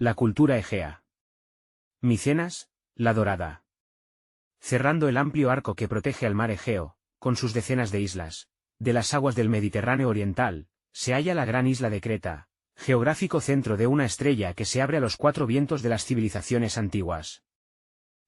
La cultura egea. Micenas, la dorada. Cerrando el amplio arco que protege al mar Egeo, con sus decenas de islas, de las aguas del Mediterráneo oriental, se halla la gran isla de Creta, geográfico centro de una estrella que se abre a los cuatro vientos de las civilizaciones antiguas.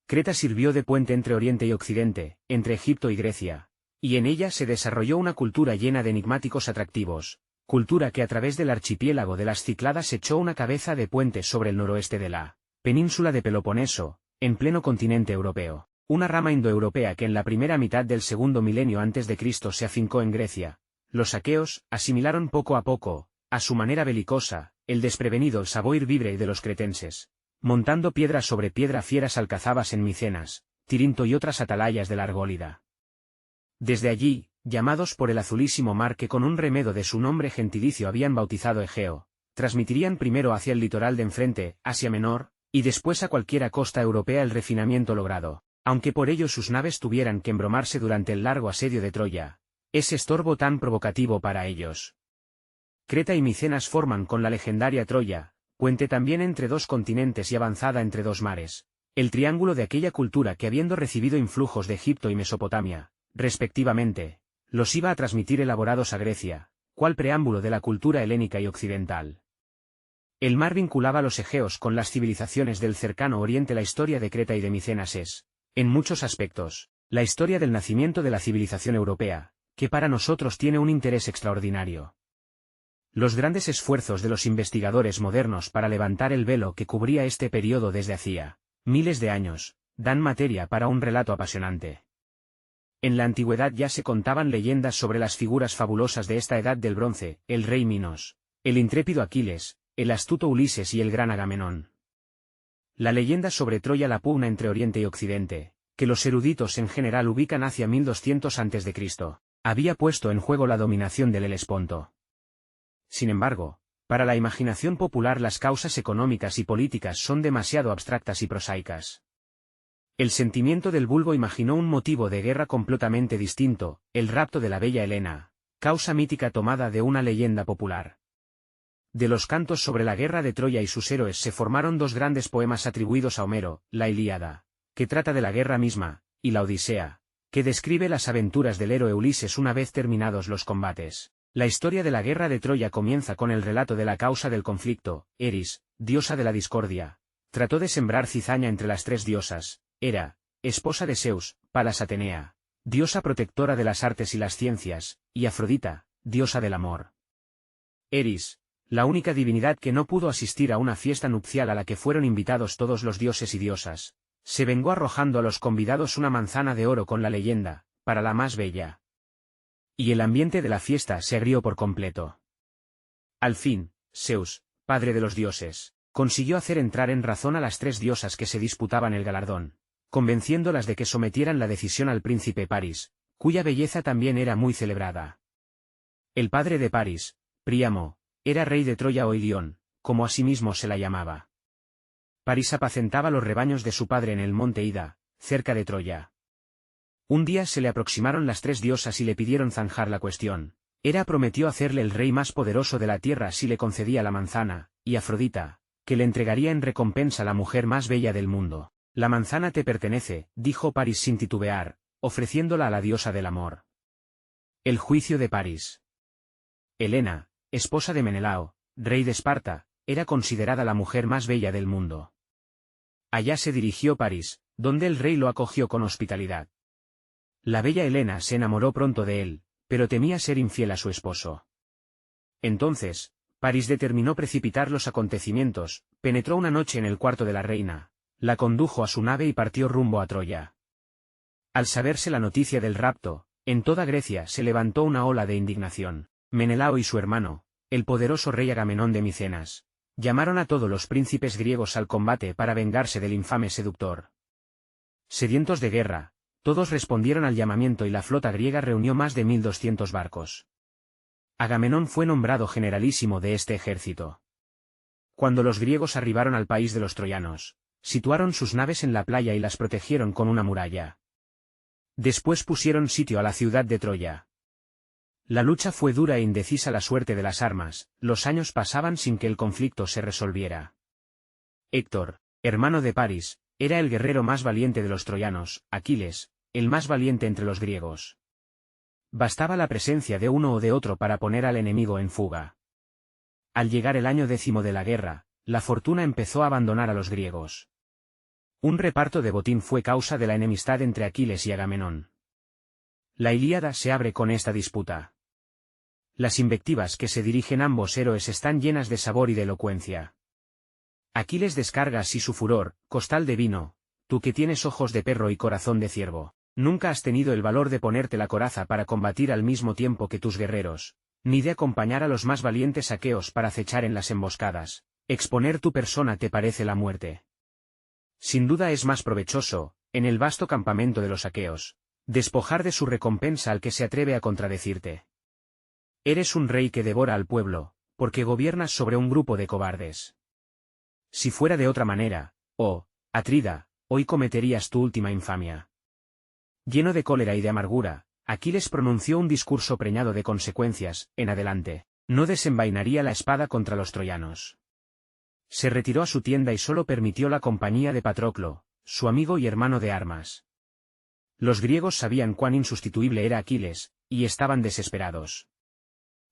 Creta sirvió de puente entre Oriente y Occidente, entre Egipto y Grecia, y en ella se desarrolló una cultura llena de enigmáticos atractivos, cultura que a través del archipiélago de las Cícladas echó una cabeza de puente sobre el noroeste de la península de Peloponeso, en pleno continente europeo. Una rama indoeuropea que en la primera mitad del segundo milenio antes de Cristo se afincó en Grecia. Los aqueos asimilaron poco a poco, a su manera belicosa, el desprevenido savoir vivre de los cretenses, montando piedra sobre piedra fieras alcazabas en Micenas, Tirinto y otras atalayas de la Argólida. Desde allí, llamados por el azulísimo mar que con un remedo de su nombre gentilicio habían bautizado Egeo, transmitirían primero hacia el litoral de enfrente, Asia Menor, y después a cualquiera costa europea el refinamiento logrado. Aunque por ello sus naves tuvieran que embromarse durante el largo asedio de Troya, ese estorbo tan provocativo para ellos. Creta y Micenas forman con la legendaria Troya, puente también entre dos continentes y avanzada entre dos mares, el triángulo de aquella cultura que habiendo recibido influjos de Egipto y Mesopotamia, respectivamente, los iba a transmitir elaborados a Grecia, cual preámbulo de la cultura helénica y occidental. El mar vinculaba a los egeos con las civilizaciones del cercano oriente. La historia de Creta y de Micenas es, en muchos aspectos, la historia del nacimiento de la civilización europea, que para nosotros tiene un interés extraordinario. Los grandes esfuerzos de los investigadores modernos para levantar el velo que cubría este periodo desde hacía miles de años, dan materia para un relato apasionante. En la antigüedad ya se contaban leyendas sobre las figuras fabulosas de esta edad del bronce, el rey Minos, el intrépido Aquiles, el astuto Ulises y el gran Agamenón. La leyenda sobre Troya la pugna entre Oriente y Occidente, que los eruditos en general ubican hacia 1200 a.C., había puesto en juego la dominación del Helesponto. Sin embargo, para la imaginación popular las causas económicas y políticas son demasiado abstractas y prosaicas. El sentimiento del vulgo imaginó un motivo de guerra completamente distinto, el rapto de la bella Helena, causa mítica tomada de una leyenda popular. De los cantos sobre la guerra de Troya y sus héroes se formaron dos grandes poemas atribuidos a Homero, la Ilíada, que trata de la guerra misma, y la Odisea, que describe las aventuras del héroe Ulises una vez terminados los combates. La historia de la guerra de Troya comienza con el relato de la causa del conflicto. Eris, diosa de la discordia, trató de sembrar cizaña entre las tres diosas. Hera, esposa de Zeus, Palas Atenea, diosa protectora de las artes y las ciencias, y Afrodita, diosa del amor. Eris, la única divinidad que no pudo asistir a una fiesta nupcial a la que fueron invitados todos los dioses y diosas, se vengó arrojando a los convidados una manzana de oro con la leyenda, para la más bella. Y el ambiente de la fiesta se agrió por completo. Al fin, Zeus, padre de los dioses, consiguió hacer entrar en razón a las tres diosas que se disputaban el galardón, convenciéndolas de que sometieran la decisión al príncipe Paris, cuya belleza también era muy celebrada. El padre de Paris, Príamo, era rey de Troya o Ilión, como asimismo se la llamaba. Paris apacentaba los rebaños de su padre en el monte Ida, cerca de Troya. Un día se le aproximaron las tres diosas y le pidieron zanjar la cuestión. Hera prometió hacerle el rey más poderoso de la tierra si le concedía la manzana, y Afrodita, que le entregaría en recompensa la mujer más bella del mundo. La manzana te pertenece, dijo Paris sin titubear, ofreciéndola a la diosa del amor. El juicio de Paris. Helena, esposa de Menelao, rey de Esparta, era considerada la mujer más bella del mundo. Allá se dirigió Paris, donde el rey lo acogió con hospitalidad. La bella Helena se enamoró pronto de él, pero temía ser infiel a su esposo. Entonces, Paris determinó precipitar los acontecimientos, penetró una noche en el cuarto de la reina, la condujo a su nave y partió rumbo a Troya. Al saberse la noticia del rapto, en toda Grecia se levantó una ola de indignación. Menelao y su hermano, el poderoso rey Agamenón de Micenas, llamaron a todos los príncipes griegos al combate para vengarse del infame seductor. Sedientos de guerra, todos respondieron al llamamiento y la flota griega reunió más de 1200 barcos. Agamenón fue nombrado generalísimo de este ejército. Cuando los griegos arribaron al país de los troyanos, situaron sus naves en la playa y las protegieron con una muralla. Después pusieron sitio a la ciudad de Troya. La lucha fue dura e indecisa. La suerte de las armas, los años pasaban sin que el conflicto se resolviera. Héctor, hermano de Paris, era el guerrero más valiente de los troyanos, Aquiles, el más valiente entre los griegos. Bastaba la presencia de uno o de otro para poner al enemigo en fuga. Al llegar el año 10 de la guerra, la fortuna empezó a abandonar a los griegos. Un reparto de botín fue causa de la enemistad entre Aquiles y Agamenón. La Ilíada se abre con esta disputa. Las invectivas que se dirigen ambos héroes están llenas de sabor y de elocuencia. Aquiles descarga así su furor: costal de vino, tú que tienes ojos de perro y corazón de ciervo, nunca has tenido el valor de ponerte la coraza para combatir al mismo tiempo que tus guerreros, ni de acompañar a los más valientes aqueos para acechar en las emboscadas. Exponer tu persona te parece la muerte. Sin duda es más provechoso, en el vasto campamento de los aqueos, despojar de su recompensa al que se atreve a contradecirte. Eres un rey que devora al pueblo, porque gobiernas sobre un grupo de cobardes. Si fuera de otra manera, oh, Atrida, hoy cometerías tu última infamia. Lleno de cólera y de amargura, Aquiles pronunció un discurso preñado de consecuencias. En adelante, no desenvainaría la espada contra los troyanos. Se retiró a su tienda y solo permitió la compañía de Patroclo, su amigo y hermano de armas. Los griegos sabían cuán insustituible era Aquiles, y estaban desesperados.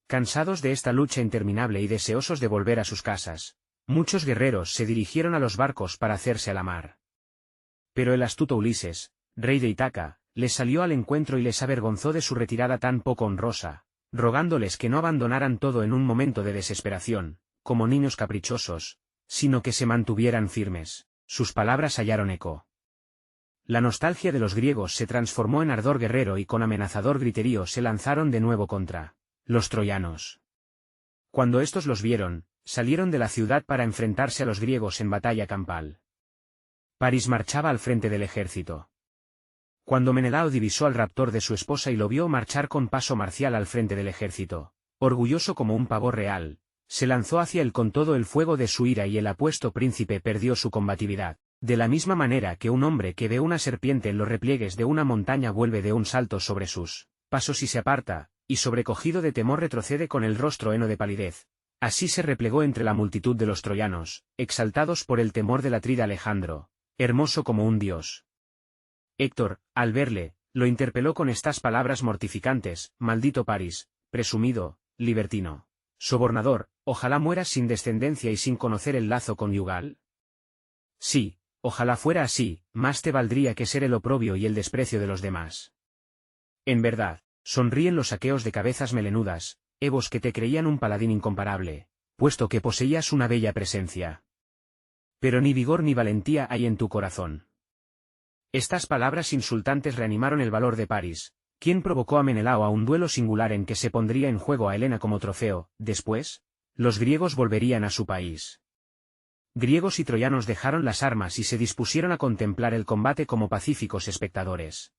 Cansados de esta lucha interminable y deseosos de volver a sus casas, muchos guerreros se dirigieron a los barcos para hacerse a la mar. Pero el astuto Ulises, rey de Ítaca, les salió al encuentro y les avergonzó de su retirada tan poco honrosa, rogándoles que no abandonaran todo en un momento de desesperación, como niños caprichosos, sino que se mantuvieran firmes. Sus palabras hallaron eco. La nostalgia de los griegos se transformó en ardor guerrero y con amenazador griterío se lanzaron de nuevo contra los troyanos. Cuando estos los vieron, salieron de la ciudad para enfrentarse a los griegos en batalla campal. París marchaba al frente del ejército. Cuando Menelao divisó al raptor de su esposa y lo vio marchar con paso marcial al frente del ejército, orgulloso como un pavo real, se lanzó hacia él con todo el fuego de su ira y el apuesto príncipe perdió su combatividad, de la misma manera que un hombre que ve una serpiente en los repliegues de una montaña vuelve de un salto sobre sus pasos y se aparta, y sobrecogido de temor retrocede con el rostro heno de palidez. Así se replegó entre la multitud de los troyanos, exaltados por el temor del atrida Alejandro, hermoso como un dios. Héctor, al verle, lo interpeló con estas palabras mortificantes: maldito París, presumido, libertino, sobornador, ojalá mueras sin descendencia y sin conocer el lazo conyugal. Sí, ojalá fuera así, más te valdría que ser el oprobio y el desprecio de los demás. En verdad, sonríen los aqueos de cabezas melenudas, hebos que te creían un paladín incomparable, puesto que poseías una bella presencia. Pero ni vigor ni valentía hay en tu corazón. Estas palabras insultantes reanimaron el valor de París, quien provocó a Menelao a un duelo singular en que se pondría en juego a Helena como trofeo. Después, los griegos volverían a su país. Griegos y troyanos dejaron las armas y se dispusieron a contemplar el combate como pacíficos espectadores.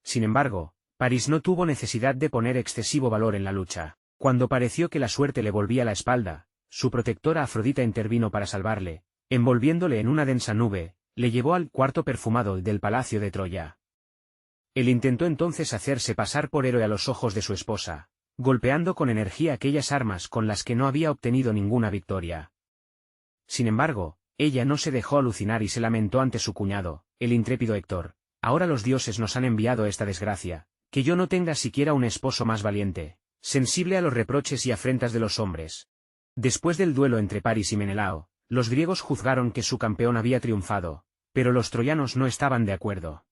Sin embargo, París no tuvo necesidad de poner excesivo valor en la lucha. Cuando pareció que la suerte le volvía la espalda, su protectora Afrodita intervino para salvarle, envolviéndole en una densa nube, le llevó al cuarto perfumado del palacio de Troya. Él intentó entonces hacerse pasar por héroe a los ojos de su esposa, golpeando con energía aquellas armas con las que no había obtenido ninguna victoria. Sin embargo, ella no se dejó alucinar y se lamentó ante su cuñado, el intrépido Héctor: ahora los dioses nos han enviado esta desgracia, que yo no tenga siquiera un esposo más valiente, sensible a los reproches y afrentas de los hombres. Después del duelo entre París y Menelao, los griegos juzgaron que su campeón había triunfado, pero los troyanos no estaban de acuerdo.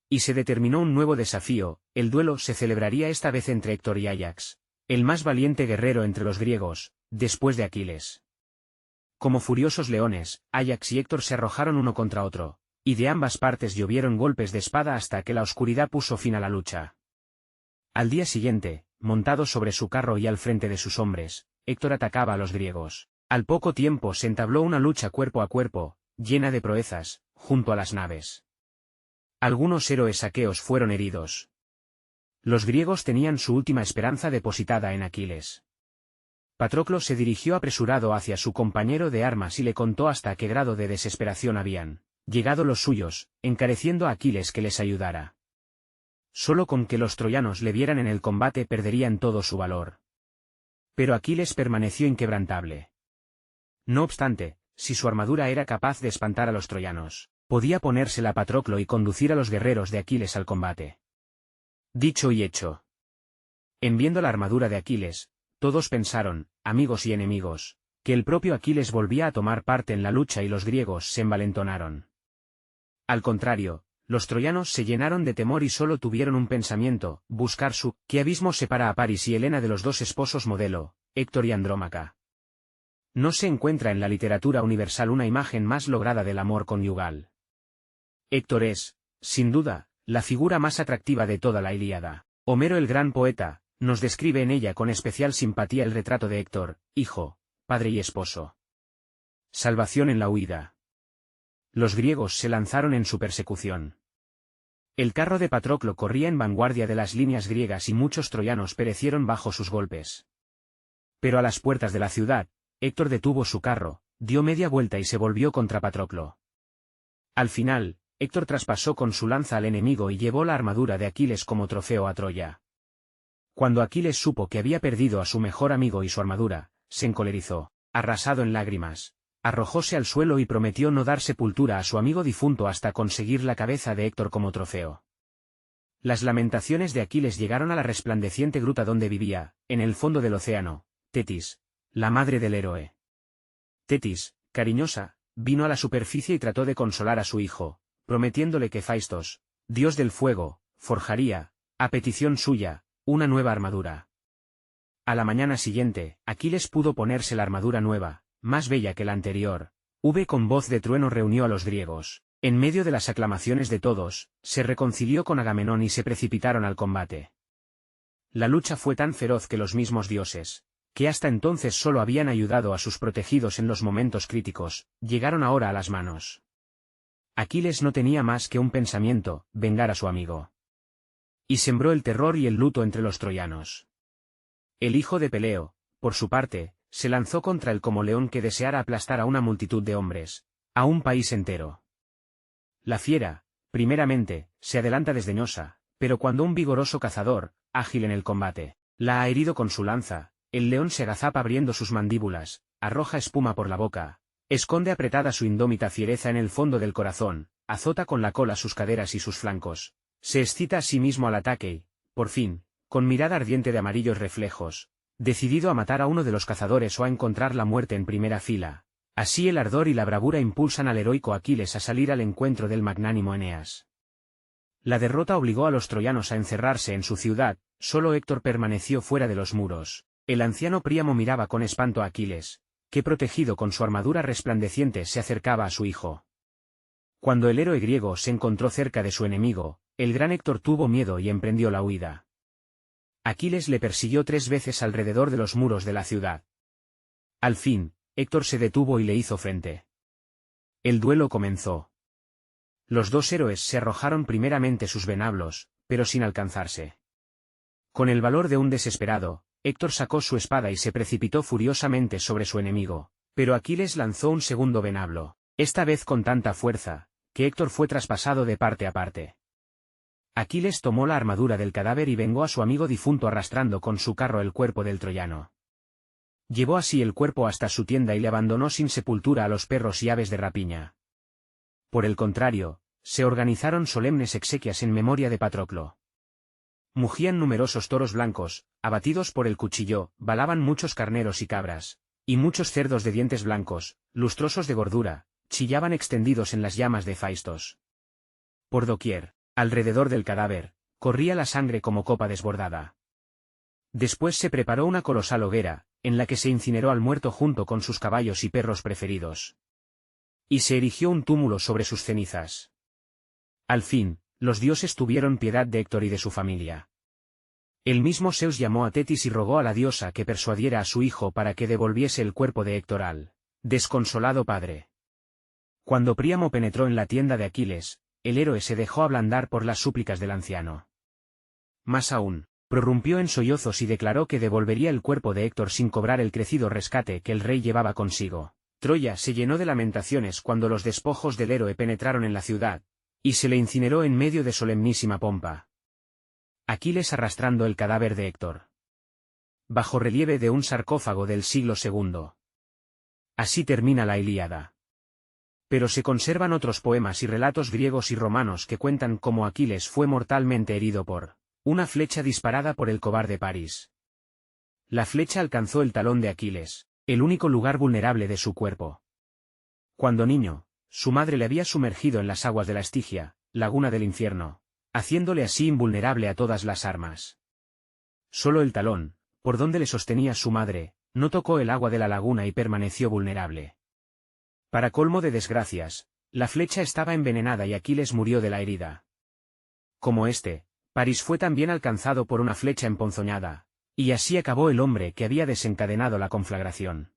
Y se determinó un nuevo desafío: el duelo se celebraría esta vez entre Héctor y Áyax, el más valiente guerrero entre los griegos, después de Aquiles. Como furiosos leones, Áyax y Héctor se arrojaron uno contra otro, y de ambas partes llovieron golpes de espada hasta que la oscuridad puso fin a la lucha. Al día siguiente, montado sobre su carro y al frente de sus hombres, Héctor atacaba a los griegos. Al poco tiempo se entabló una lucha cuerpo a cuerpo, llena de proezas, junto a las naves. Algunos héroes aqueos fueron heridos. Los griegos tenían su última esperanza depositada en Aquiles. Patroclo se dirigió apresurado hacia su compañero de armas y le contó hasta qué grado de desesperación habían llegado los suyos, encareciendo a Aquiles que les ayudara. Solo con que los troyanos le vieran en el combate perderían todo su valor. Pero Aquiles permaneció inquebrantable. No obstante, si su armadura era capaz de espantar a los troyanos, podía ponérsela Patroclo y conducir a los guerreros de Aquiles al combate. Dicho y hecho. En viendo la armadura de Aquiles, todos pensaron, amigos y enemigos, que el propio Aquiles volvía a tomar parte en la lucha y los griegos se envalentonaron. Al contrario, los troyanos se llenaron de temor y solo tuvieron un pensamiento, buscar qué abismo separa a Paris y Helena de los dos esposos modelo, Héctor y Andrómaca. No se encuentra en la literatura universal una imagen más lograda del amor conyugal. Héctor es, sin duda, la figura más atractiva de toda la Ilíada. Homero el gran poeta, nos describe en ella con especial simpatía el retrato de Héctor, hijo, padre y esposo. Salvación en la huida. Los griegos se lanzaron en su persecución. El carro de Patroclo corría en vanguardia de las líneas griegas y muchos troyanos perecieron bajo sus golpes. Pero a las puertas de la ciudad, Héctor detuvo su carro, dio media vuelta y se volvió contra Patroclo. Al final, Héctor traspasó con su lanza al enemigo y llevó la armadura de Aquiles como trofeo a Troya. Cuando Aquiles supo que había perdido a su mejor amigo y su armadura, se encolerizó, arrasado en lágrimas, arrojóse al suelo y prometió no dar sepultura a su amigo difunto hasta conseguir la cabeza de Héctor como trofeo. Las lamentaciones de Aquiles llegaron a la resplandeciente gruta donde vivía, en el fondo del océano, Tetis, la madre del héroe. Tetis, cariñosa, vino a la superficie y trató de consolar a su hijo, prometiéndole que Faistos, dios del fuego, forjaría, a petición suya, una nueva armadura. A la mañana siguiente, Aquiles pudo ponerse la armadura nueva, más bella que la anterior. Con voz de trueno reunió a los griegos. En medio de las aclamaciones de todos, se reconcilió con Agamenón y se precipitaron al combate. La lucha fue tan feroz que los mismos dioses, que hasta entonces solo habían ayudado a sus protegidos en los momentos críticos, llegaron ahora a las manos. Aquiles no tenía más que un pensamiento, vengar a su amigo. Y sembró el terror y el luto entre los troyanos. El hijo de Peleo, por su parte, se lanzó contra él como león que deseara aplastar a una multitud de hombres, a un país entero. La fiera, primeramente, se adelanta desdeñosa, pero cuando un vigoroso cazador, ágil en el combate, la ha herido con su lanza, el león se agazapa abriendo sus mandíbulas, arroja espuma por la boca, esconde apretada su indómita fiereza en el fondo del corazón, azota con la cola sus caderas y sus flancos, se excita a sí mismo al ataque y, por fin, con mirada ardiente de amarillos reflejos, decidido a matar a uno de los cazadores o a encontrar la muerte en primera fila. Así el ardor y la bravura impulsan al heroico Aquiles a salir al encuentro del magnánimo Eneas. La derrota obligó a los troyanos a encerrarse en su ciudad, solo Héctor permaneció fuera de los muros. El anciano Príamo miraba con espanto a Aquiles, que protegido con su armadura resplandeciente se acercaba a su hijo. Cuando el héroe griego se encontró cerca de su enemigo, el gran Héctor tuvo miedo y emprendió la huida. Aquiles le persiguió 3 veces alrededor de los muros de la ciudad. Al fin, Héctor se detuvo y le hizo frente. El duelo comenzó. Los dos héroes se arrojaron primeramente sus venablos, pero sin alcanzarse. Con el valor de un desesperado, Héctor sacó su espada y se precipitó furiosamente sobre su enemigo, pero Aquiles lanzó un segundo venablo, esta vez con tanta fuerza, que Héctor fue traspasado de parte a parte. Aquiles tomó la armadura del cadáver y vengó a su amigo difunto arrastrando con su carro el cuerpo del troyano. Llevó así el cuerpo hasta su tienda y le abandonó sin sepultura a los perros y aves de rapiña. Por el contrario, se organizaron solemnes exequias en memoria de Patroclo. Mugían numerosos toros blancos, abatidos por el cuchillo, balaban muchos carneros y cabras, y muchos cerdos de dientes blancos, lustrosos de gordura, chillaban extendidos en las llamas de Faistos. Por doquier, alrededor del cadáver, corría la sangre como copa desbordada. Después se preparó una colosal hoguera, en la que se incineró al muerto junto con sus caballos y perros preferidos. Y se erigió un túmulo sobre sus cenizas. Al fin, los dioses tuvieron piedad de Héctor y de su familia. El mismo Zeus llamó a Tetis y rogó a la diosa que persuadiera a su hijo para que devolviese el cuerpo de Héctor al desconsolado padre. Cuando Príamo penetró en la tienda de Aquiles, el héroe se dejó ablandar por las súplicas del anciano. Más aún, prorrumpió en sollozos y declaró que devolvería el cuerpo de Héctor sin cobrar el crecido rescate que el rey llevaba consigo. Troya se llenó de lamentaciones cuando los despojos del héroe penetraron en la ciudad, y se le incineró en medio de solemnísima pompa. Aquiles arrastrando el cadáver de Héctor. Bajo relieve de un sarcófago del siglo II. Así termina la Ilíada. Pero se conservan otros poemas y relatos griegos y romanos que cuentan cómo Aquiles fue mortalmente herido por una flecha disparada por el cobarde París. La flecha alcanzó el talón de Aquiles, el único lugar vulnerable de su cuerpo. Cuando niño, su madre le había sumergido en las aguas de la Estigia, laguna del infierno, haciéndole así invulnerable a todas las armas. Solo el talón, por donde le sostenía su madre, no tocó el agua de la laguna y permaneció vulnerable. Para colmo de desgracias, la flecha estaba envenenada y Aquiles murió de la herida. Como París fue también alcanzado por una flecha emponzoñada, y así acabó el hombre que había desencadenado la conflagración.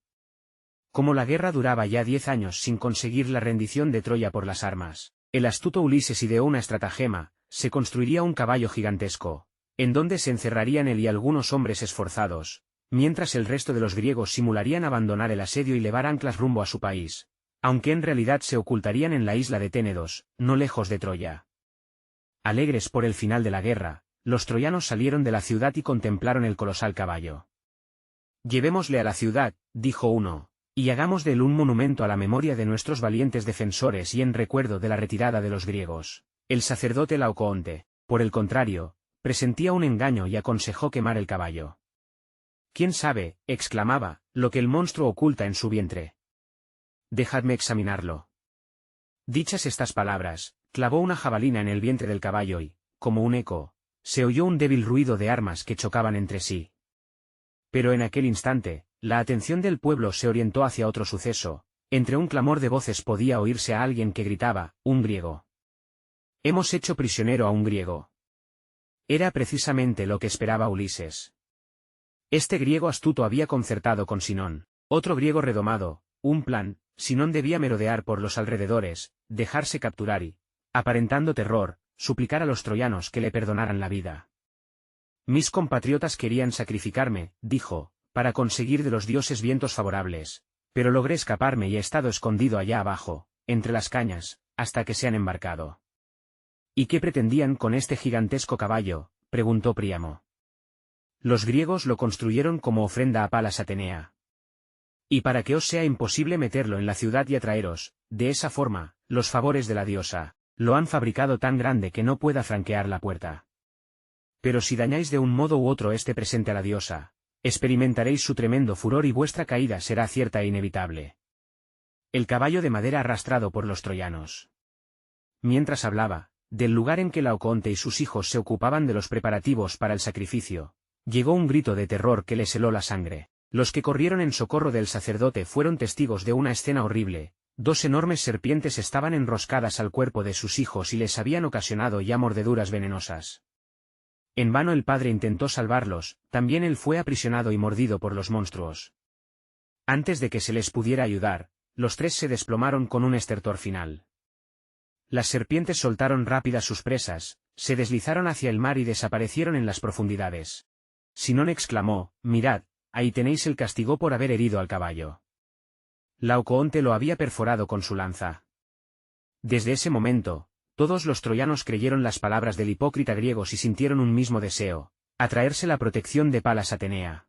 Como la guerra duraba ya 10 años sin conseguir la rendición de Troya por las armas, el astuto Ulises ideó una estratagema: se construiría un caballo gigantesco, en donde se encerrarían él y algunos hombres esforzados, mientras el resto de los griegos simularían abandonar el asedio y levar anclas rumbo a su país, aunque en realidad se ocultarían en la isla de Ténedos, no lejos de Troya. Alegres por el final de la guerra, los troyanos salieron de la ciudad y contemplaron el colosal caballo. «Llevémosle a la ciudad», dijo uno, «y hagamos de él un monumento a la memoria de nuestros valientes defensores y en recuerdo de la retirada de los griegos». El sacerdote Laocoonte, por el contrario, presentía un engaño y aconsejó quemar el caballo. «¿Quién sabe?», exclamaba, «lo que el monstruo oculta en su vientre? Dejadme examinarlo». Dichas estas palabras, clavó una jabalina en el vientre del caballo y, como un eco, se oyó un débil ruido de armas que chocaban entre sí. Pero en aquel instante, la atención del pueblo se orientó hacia otro suceso. Entre un clamor de voces podía oírse a alguien que gritaba: «¡Un griego! Hemos hecho prisionero a un griego». Era precisamente lo que esperaba Ulises. Este griego astuto había concertado con Sinón, otro griego redomado, un plan. Sinón debía merodear por los alrededores, dejarse capturar y, aparentando terror, suplicar a los troyanos que le perdonaran la vida. «Mis compatriotas querían sacrificarme», dijo, «para conseguir de los dioses vientos favorables, pero logré escaparme y he estado escondido allá abajo, entre las cañas, hasta que se han embarcado». «¿Y qué pretendían con este gigantesco caballo?», preguntó Príamo. «Los griegos lo construyeron como ofrenda a Palas Atenea. Y para que os sea imposible meterlo en la ciudad y atraeros, de esa forma, los favores de la diosa, lo han fabricado tan grande que no pueda franquear la puerta. Pero si dañáis de un modo u otro este presente a la diosa, experimentaréis su tremendo furor y vuestra caída será cierta e inevitable». El caballo de madera arrastrado por los troyanos. Mientras hablaba, del lugar en que Laocoonte y sus hijos se ocupaban de los preparativos para el sacrificio, llegó un grito de terror que les heló la sangre. Los que corrieron en socorro del sacerdote fueron testigos de una escena horrible. 2 enormes serpientes estaban enroscadas al cuerpo de sus hijos y les habían ocasionado ya mordeduras venenosas. En vano el padre intentó salvarlos, también él fue aprisionado y mordido por los monstruos. Antes de que se les pudiera ayudar, los 3 se desplomaron con un estertor final. Las serpientes soltaron rápidas sus presas, se deslizaron hacia el mar y desaparecieron en las profundidades. Sinón exclamó: «Mirad, ahí tenéis el castigo por haber herido al caballo». Laocoonte lo había perforado con su lanza. Desde ese momento, todos los troyanos creyeron las palabras del hipócrita griego y sintieron un mismo deseo: atraerse la protección de Palas Atenea.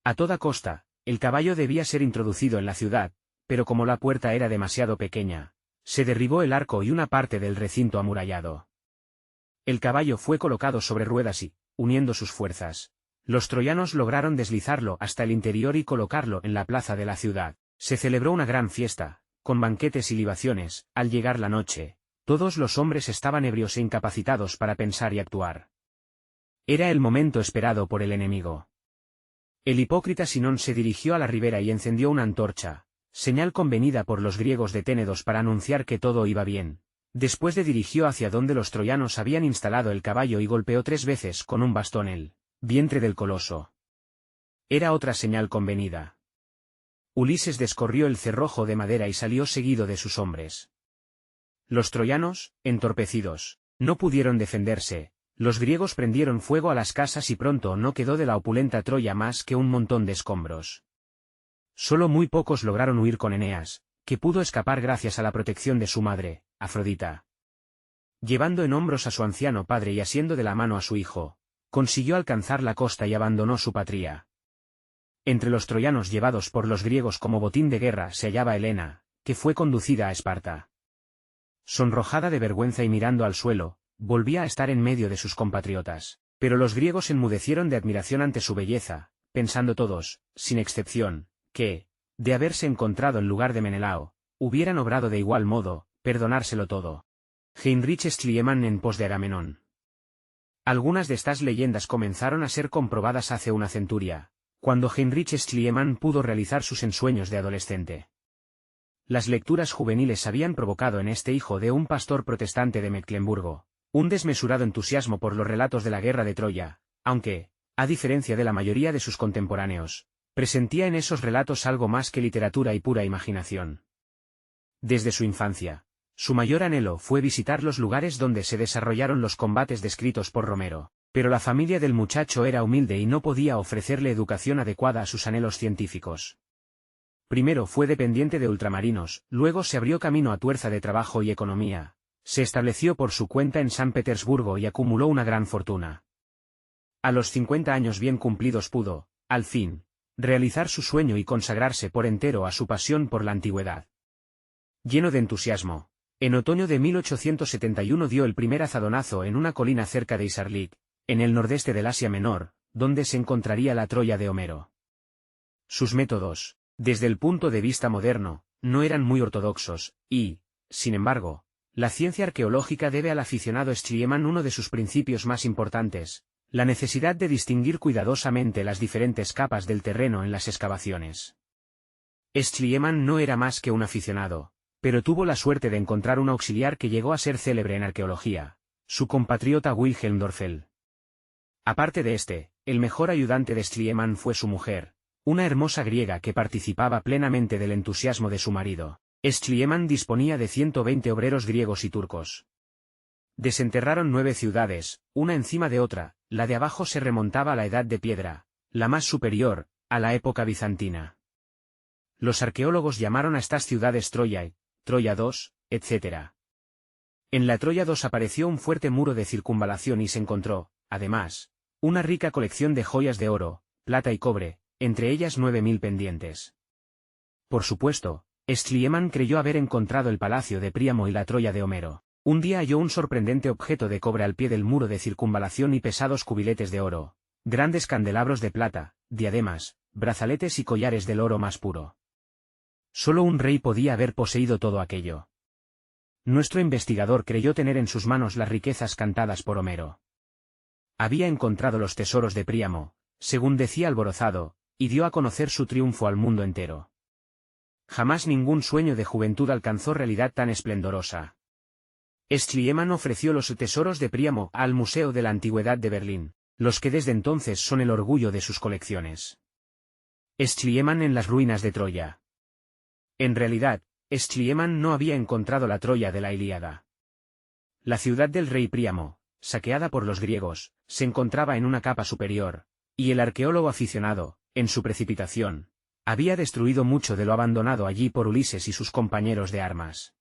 A toda costa, el caballo debía ser introducido en la ciudad, pero como la puerta era demasiado pequeña, se derribó el arco y una parte del recinto amurallado. El caballo fue colocado sobre ruedas y, uniendo sus fuerzas, los troyanos lograron deslizarlo hasta el interior y colocarlo en la plaza de la ciudad. Se celebró una gran fiesta, con banquetes y libaciones. Al llegar la noche, todos los hombres estaban ebrios e incapacitados para pensar y actuar. Era el momento esperado por el enemigo. El hipócrita Sinón se dirigió a la ribera y encendió una antorcha, señal convenida por los griegos de Ténedos para anunciar que todo iba bien. Después se dirigió hacia donde los troyanos habían instalado el caballo y golpeó 3 veces con un bastón el vientre del coloso. Era otra señal convenida. Ulises descorrió el cerrojo de madera y salió seguido de sus hombres. Los troyanos, entorpecidos, no pudieron defenderse. Los griegos prendieron fuego a las casas y pronto no quedó de la opulenta Troya más que un montón de escombros. Solo muy pocos lograron huir con Eneas, que pudo escapar gracias a la protección de su madre, Afrodita. Llevando en hombros a su anciano padre y asiendo de la mano a su hijo, consiguió alcanzar la costa y abandonó su patria. Entre los troyanos llevados por los griegos como botín de guerra se hallaba Helena, que fue conducida a Esparta. Sonrojada de vergüenza y mirando al suelo, volvía a estar en medio de sus compatriotas. Pero los griegos enmudecieron de admiración ante su belleza, pensando todos, sin excepción, que, de haberse encontrado en lugar de Menelao, hubieran obrado de igual modo, perdonárselo todo. Heinrich Schliemann en pos de Agamenón. Algunas de estas leyendas comenzaron a ser comprobadas hace una centuria, cuando Heinrich Schliemann pudo realizar sus ensueños de adolescente. Las lecturas juveniles habían provocado en este hijo de un pastor protestante de Mecklemburgo un desmesurado entusiasmo por los relatos de la guerra de Troya, aunque, a diferencia de la mayoría de sus contemporáneos, presentía en esos relatos algo más que literatura y pura imaginación. Desde su infancia, su mayor anhelo fue visitar los lugares donde se desarrollaron los combates descritos por Romero, pero la familia del muchacho era humilde y no podía ofrecerle educación adecuada a sus anhelos científicos. Primero fue dependiente de ultramarinos, luego se abrió camino a tuerza de trabajo y economía. Se estableció por su cuenta en San Petersburgo y acumuló una gran fortuna. A los 50 años bien cumplidos pudo, al fin, realizar su sueño y consagrarse por entero a su pasión por la antigüedad. Lleno de entusiasmo, en otoño de 1871 dio el primer azadonazo en una colina cerca de Isarlik, en el nordeste del Asia Menor, donde se encontraría la Troya de Homero. Sus métodos, desde el punto de vista moderno, no eran muy ortodoxos, y, sin embargo, la ciencia arqueológica debe al aficionado Schliemann uno de sus principios más importantes, la necesidad de distinguir cuidadosamente las diferentes capas del terreno en las excavaciones. Schliemann no era más que un aficionado, pero tuvo la suerte de encontrar un auxiliar que llegó a ser célebre en arqueología, su compatriota Wilhelm Dorfel. Aparte de este, el mejor ayudante de Schliemann fue su mujer, una hermosa griega que participaba plenamente del entusiasmo de su marido. Schliemann disponía de 120 obreros griegos y turcos. Desenterraron 9 ciudades, una encima de otra, la de abajo se remontaba a la Edad de Piedra, la más superior, a la época bizantina. Los arqueólogos llamaron a estas ciudades Troya, Troya II, etc. En la Troya II apareció un fuerte muro de circunvalación y se encontró, además, una rica colección de joyas de oro, plata y cobre, entre ellas 9.000 pendientes. Por supuesto, Schliemann creyó haber encontrado el palacio de Príamo y la Troya de Homero. Un día halló un sorprendente objeto de cobre al pie del muro de circunvalación y pesados cubiletes de oro, grandes candelabros de plata, diademas, brazaletes y collares del oro más puro. Solo un rey podía haber poseído todo aquello. Nuestro investigador creyó tener en sus manos las riquezas cantadas por Homero. Había encontrado los tesoros de Príamo, según decía alborozado, y dio a conocer su triunfo al mundo entero. Jamás ningún sueño de juventud alcanzó realidad tan esplendorosa. Schliemann ofreció los tesoros de Príamo al Museo de la Antigüedad de Berlín, los que desde entonces son el orgullo de sus colecciones. Schliemann en las ruinas de Troya. En realidad, Schliemann no había encontrado la Troya de la Ilíada. La ciudad del rey Príamo, saqueada por los griegos, se encontraba en una capa superior, y el arqueólogo aficionado, en su precipitación, había destruido mucho de lo abandonado allí por Ulises y sus compañeros de armas.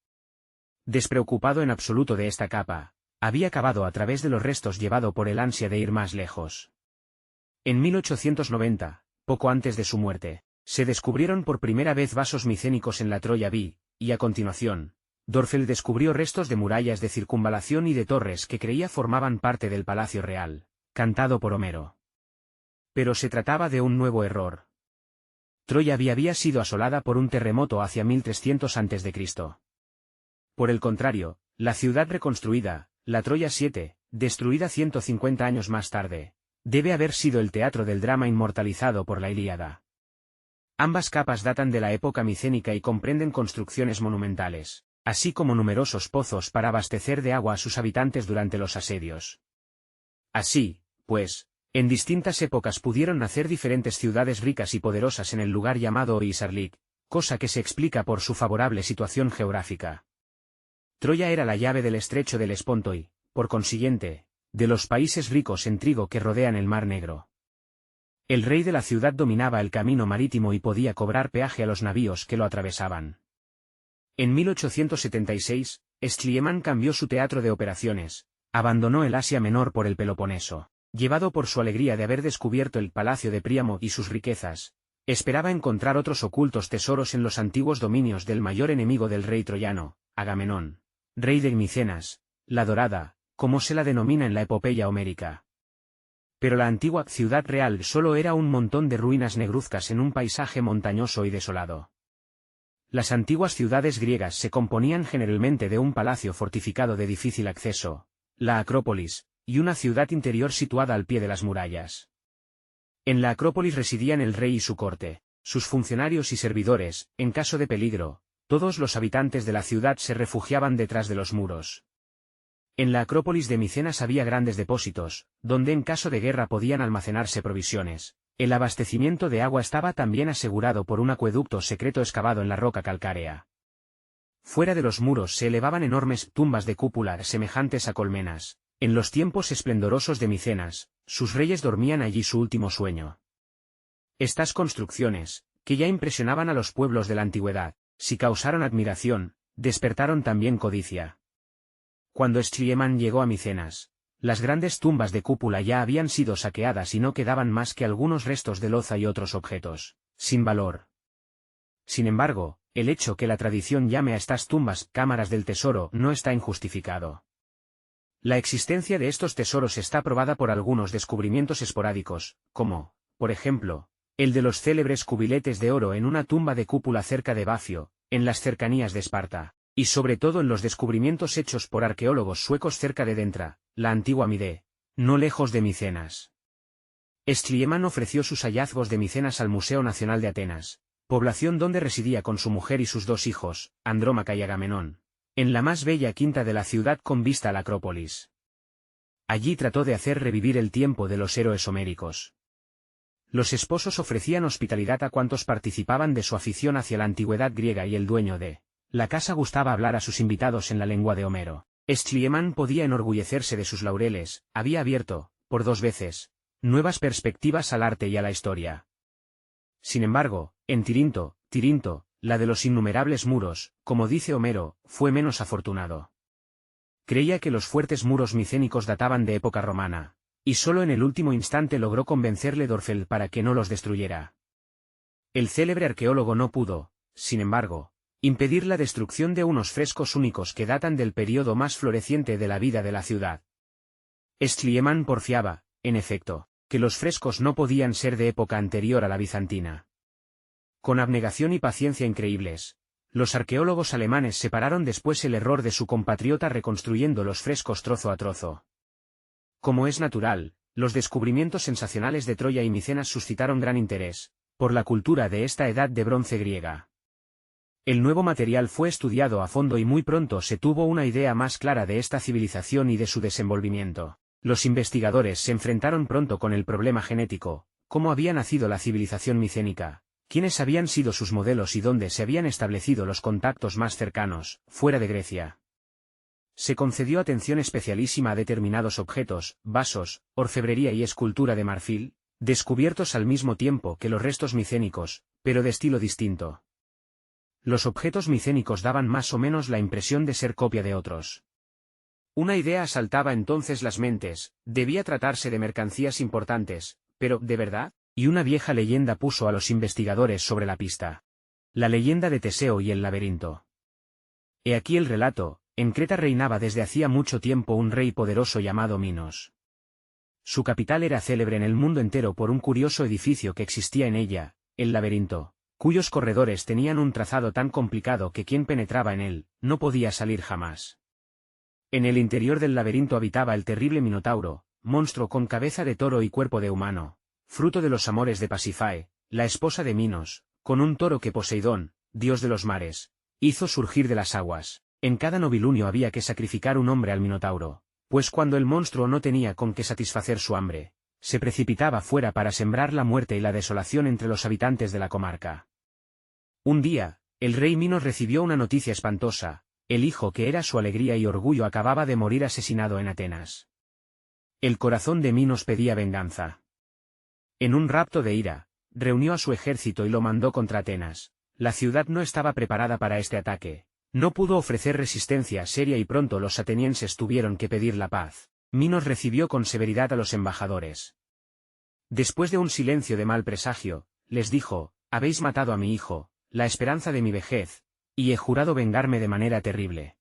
Despreocupado en absoluto de esta capa, había cavado a través de los restos llevado por el ansia de ir más lejos. En 1890, poco antes de su muerte, se descubrieron por primera vez vasos micénicos en la Troya B, y a continuación, Dorfel descubrió restos de murallas de circunvalación y de torres que creía formaban parte del Palacio Real, cantado por Homero. Pero se trataba de un nuevo error. Troya había sido asolada por un terremoto hacia 1300 a.C. Por el contrario, la ciudad reconstruida, la Troya 7, destruida 150 años más tarde, debe haber sido el teatro del drama inmortalizado por la Ilíada. Ambas capas datan de la época micénica y comprenden construcciones monumentales, así como numerosos pozos para abastecer de agua a sus habitantes durante los asedios. Así, pues, en distintas épocas pudieron nacer diferentes ciudades ricas y poderosas en el lugar llamado Isarlik, cosa que se explica por su favorable situación geográfica. Troya era la llave del estrecho del Esponto y, por consiguiente, de los países ricos en trigo que rodean el Mar Negro. El rey de la ciudad dominaba el camino marítimo y podía cobrar peaje a los navíos que lo atravesaban. En 1876, Schliemann cambió su teatro de operaciones, abandonó el Asia Menor por el Peloponeso. Llevado por su alegría de haber descubierto el palacio de Príamo y sus riquezas, Esperaba encontrar otros ocultos tesoros en los antiguos dominios del mayor enemigo del rey troyano, Agamenón, rey de Micenas, la Dorada, como se la denomina en la epopeya homérica. Pero la antigua ciudad real solo era un montón de ruinas negruzcas en un paisaje montañoso y desolado. Las antiguas ciudades griegas se componían generalmente de un palacio fortificado de difícil acceso, la Acrópolis, y una ciudad interior situada al pie de las murallas. En la Acrópolis residían el rey y su corte, sus funcionarios y servidores. En caso de peligro, todos los habitantes de la ciudad se refugiaban detrás de los muros. En la Acrópolis de Micenas había grandes depósitos, donde en caso de guerra podían almacenarse provisiones. El abastecimiento de agua estaba también asegurado por un acueducto secreto excavado en la roca calcárea. Fuera de los muros se elevaban enormes tumbas de cúpula semejantes a colmenas. En los tiempos esplendorosos de Micenas, sus reyes dormían allí su último sueño. Estas construcciones, que ya impresionaban a los pueblos de la antigüedad, si causaron admiración, despertaron también codicia. Cuando Schliemann llegó a Micenas, las grandes tumbas de cúpula ya habían sido saqueadas y no quedaban más que algunos restos de loza y otros objetos, sin valor. Sin embargo, el hecho que la tradición llame a estas tumbas cámaras del tesoro no está injustificado. La existencia de estos tesoros está probada por algunos descubrimientos esporádicos, como, por ejemplo, el de los célebres cubiletes de oro en una tumba de cúpula cerca de Bafio, en las cercanías de Esparta, y sobre todo en los descubrimientos hechos por arqueólogos suecos cerca de Dentra, la antigua Mide, no lejos de Micenas. Schliemann ofreció sus hallazgos de Micenas al Museo Nacional de Atenas, población donde residía con su mujer y sus dos hijos, Andrómaca y Agamenón, en la más bella quinta de la ciudad con vista a la Acrópolis. Allí trató de hacer revivir el tiempo de los héroes homéricos. Los esposos ofrecían hospitalidad a cuantos participaban de su afición hacia la antigüedad griega y el dueño de la casa gustaba hablar a sus invitados en la lengua de Homero. Schliemann podía enorgullecerse de sus laureles, había abierto, por 2 veces, nuevas perspectivas al arte y a la historia. Sin embargo, en Tirinto, la de los innumerables muros, como dice Homero, fue menos afortunado. Creía que los fuertes muros micénicos databan de época romana, y solo en el último instante logró convencerle Dorfeld para que no los destruyera. El célebre arqueólogo no pudo, sin embargo, impedir la destrucción de unos frescos únicos que datan del período más floreciente de la vida de la ciudad. Schliemann porfiaba, en efecto, que los frescos no podían ser de época anterior a la bizantina. Con abnegación y paciencia increíbles, los arqueólogos alemanes separaron después el error de su compatriota reconstruyendo los frescos trozo a trozo. Como es natural, los descubrimientos sensacionales de Troya y Micenas suscitaron gran interés, por la cultura de esta edad de bronce griega. El nuevo material fue estudiado a fondo y muy pronto se tuvo una idea más clara de esta civilización y de su desenvolvimiento. Los investigadores se enfrentaron pronto con el problema genético, cómo había nacido la civilización micénica, quiénes habían sido sus modelos y dónde se habían establecido los contactos más cercanos, fuera de Grecia. Se concedió atención especialísima a determinados objetos, vasos, orfebrería y escultura de marfil, descubiertos al mismo tiempo que los restos micénicos, pero de estilo distinto. Los objetos micénicos daban más o menos la impresión de ser copia de otros. Una idea asaltaba entonces las mentes, debía tratarse de mercancías importantes, pero, ¿de verdad? Y una vieja leyenda puso a los investigadores sobre la pista. La leyenda de Teseo y el laberinto. He aquí el relato: en Creta reinaba desde hacía mucho tiempo un rey poderoso llamado Minos. Su capital era célebre en el mundo entero por un curioso edificio que existía en ella, el laberinto, cuyos corredores tenían un trazado tan complicado que quien penetraba en él, no podía salir jamás. En el interior del laberinto habitaba el terrible Minotauro, monstruo con cabeza de toro y cuerpo de humano, fruto de los amores de Pasífae, la esposa de Minos, con un toro que Poseidón, dios de los mares, hizo surgir de las aguas. En cada novilunio había que sacrificar un hombre al Minotauro, pues cuando el monstruo no tenía con qué satisfacer su hambre, se precipitaba fuera para sembrar la muerte y la desolación entre los habitantes de la comarca. Un día, el rey Minos recibió una noticia espantosa: el hijo que era su alegría y orgullo acababa de morir asesinado en Atenas. El corazón de Minos pedía venganza. En un rapto de ira, reunió a su ejército y lo mandó contra Atenas. La ciudad no estaba preparada para este ataque, no pudo ofrecer resistencia seria y pronto los atenienses tuvieron que pedir la paz. Minos recibió con severidad a los embajadores. Después de un silencio de mal presagio, les dijo: habéis matado a mi hijo, la esperanza de mi vejez, y he jurado vengarme de manera terrible.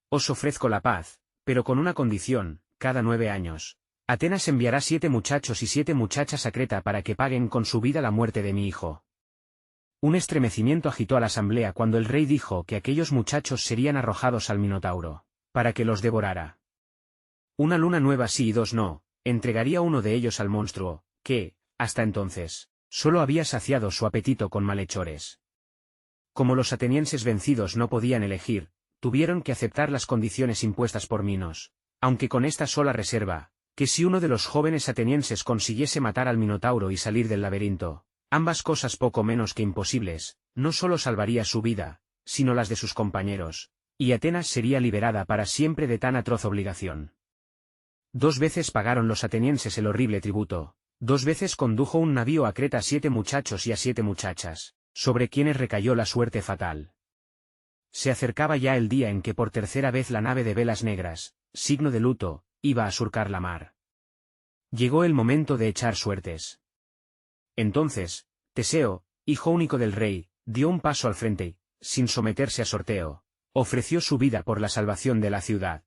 Os ofrezco la paz, pero con una condición: cada 9 años, Atenas enviará 7 muchachos y 7 muchachas a Creta para que paguen con su vida la muerte de mi hijo. Un estremecimiento agitó a la asamblea cuando el rey dijo que aquellos muchachos serían arrojados al Minotauro, para que los devorara. Una luna nueva sí y 2 no, entregaría uno de ellos al monstruo, que, hasta entonces, solo había saciado su apetito con malhechores. Como los atenienses vencidos no podían elegir, tuvieron que aceptar las condiciones impuestas por Minos, aunque con esta sola reserva, que si uno de los jóvenes atenienses consiguiese matar al Minotauro y salir del laberinto, ambas cosas poco menos que imposibles, no solo salvaría su vida, sino las de sus compañeros, y Atenas sería liberada para siempre de tan atroz obligación. 2 veces pagaron los atenienses el horrible tributo, 2 veces condujo un navío a Creta a 7 muchachos y a 7 muchachas, sobre quienes recayó la suerte fatal. Se acercaba ya el día en que por tercera vez la nave de velas negras, signo de luto, iba a surcar la mar. Llegó el momento de echar suertes. Entonces, Teseo, hijo único del rey, dio un paso al frente y, sin someterse a sorteo, ofreció su vida por la salvación de la ciudad.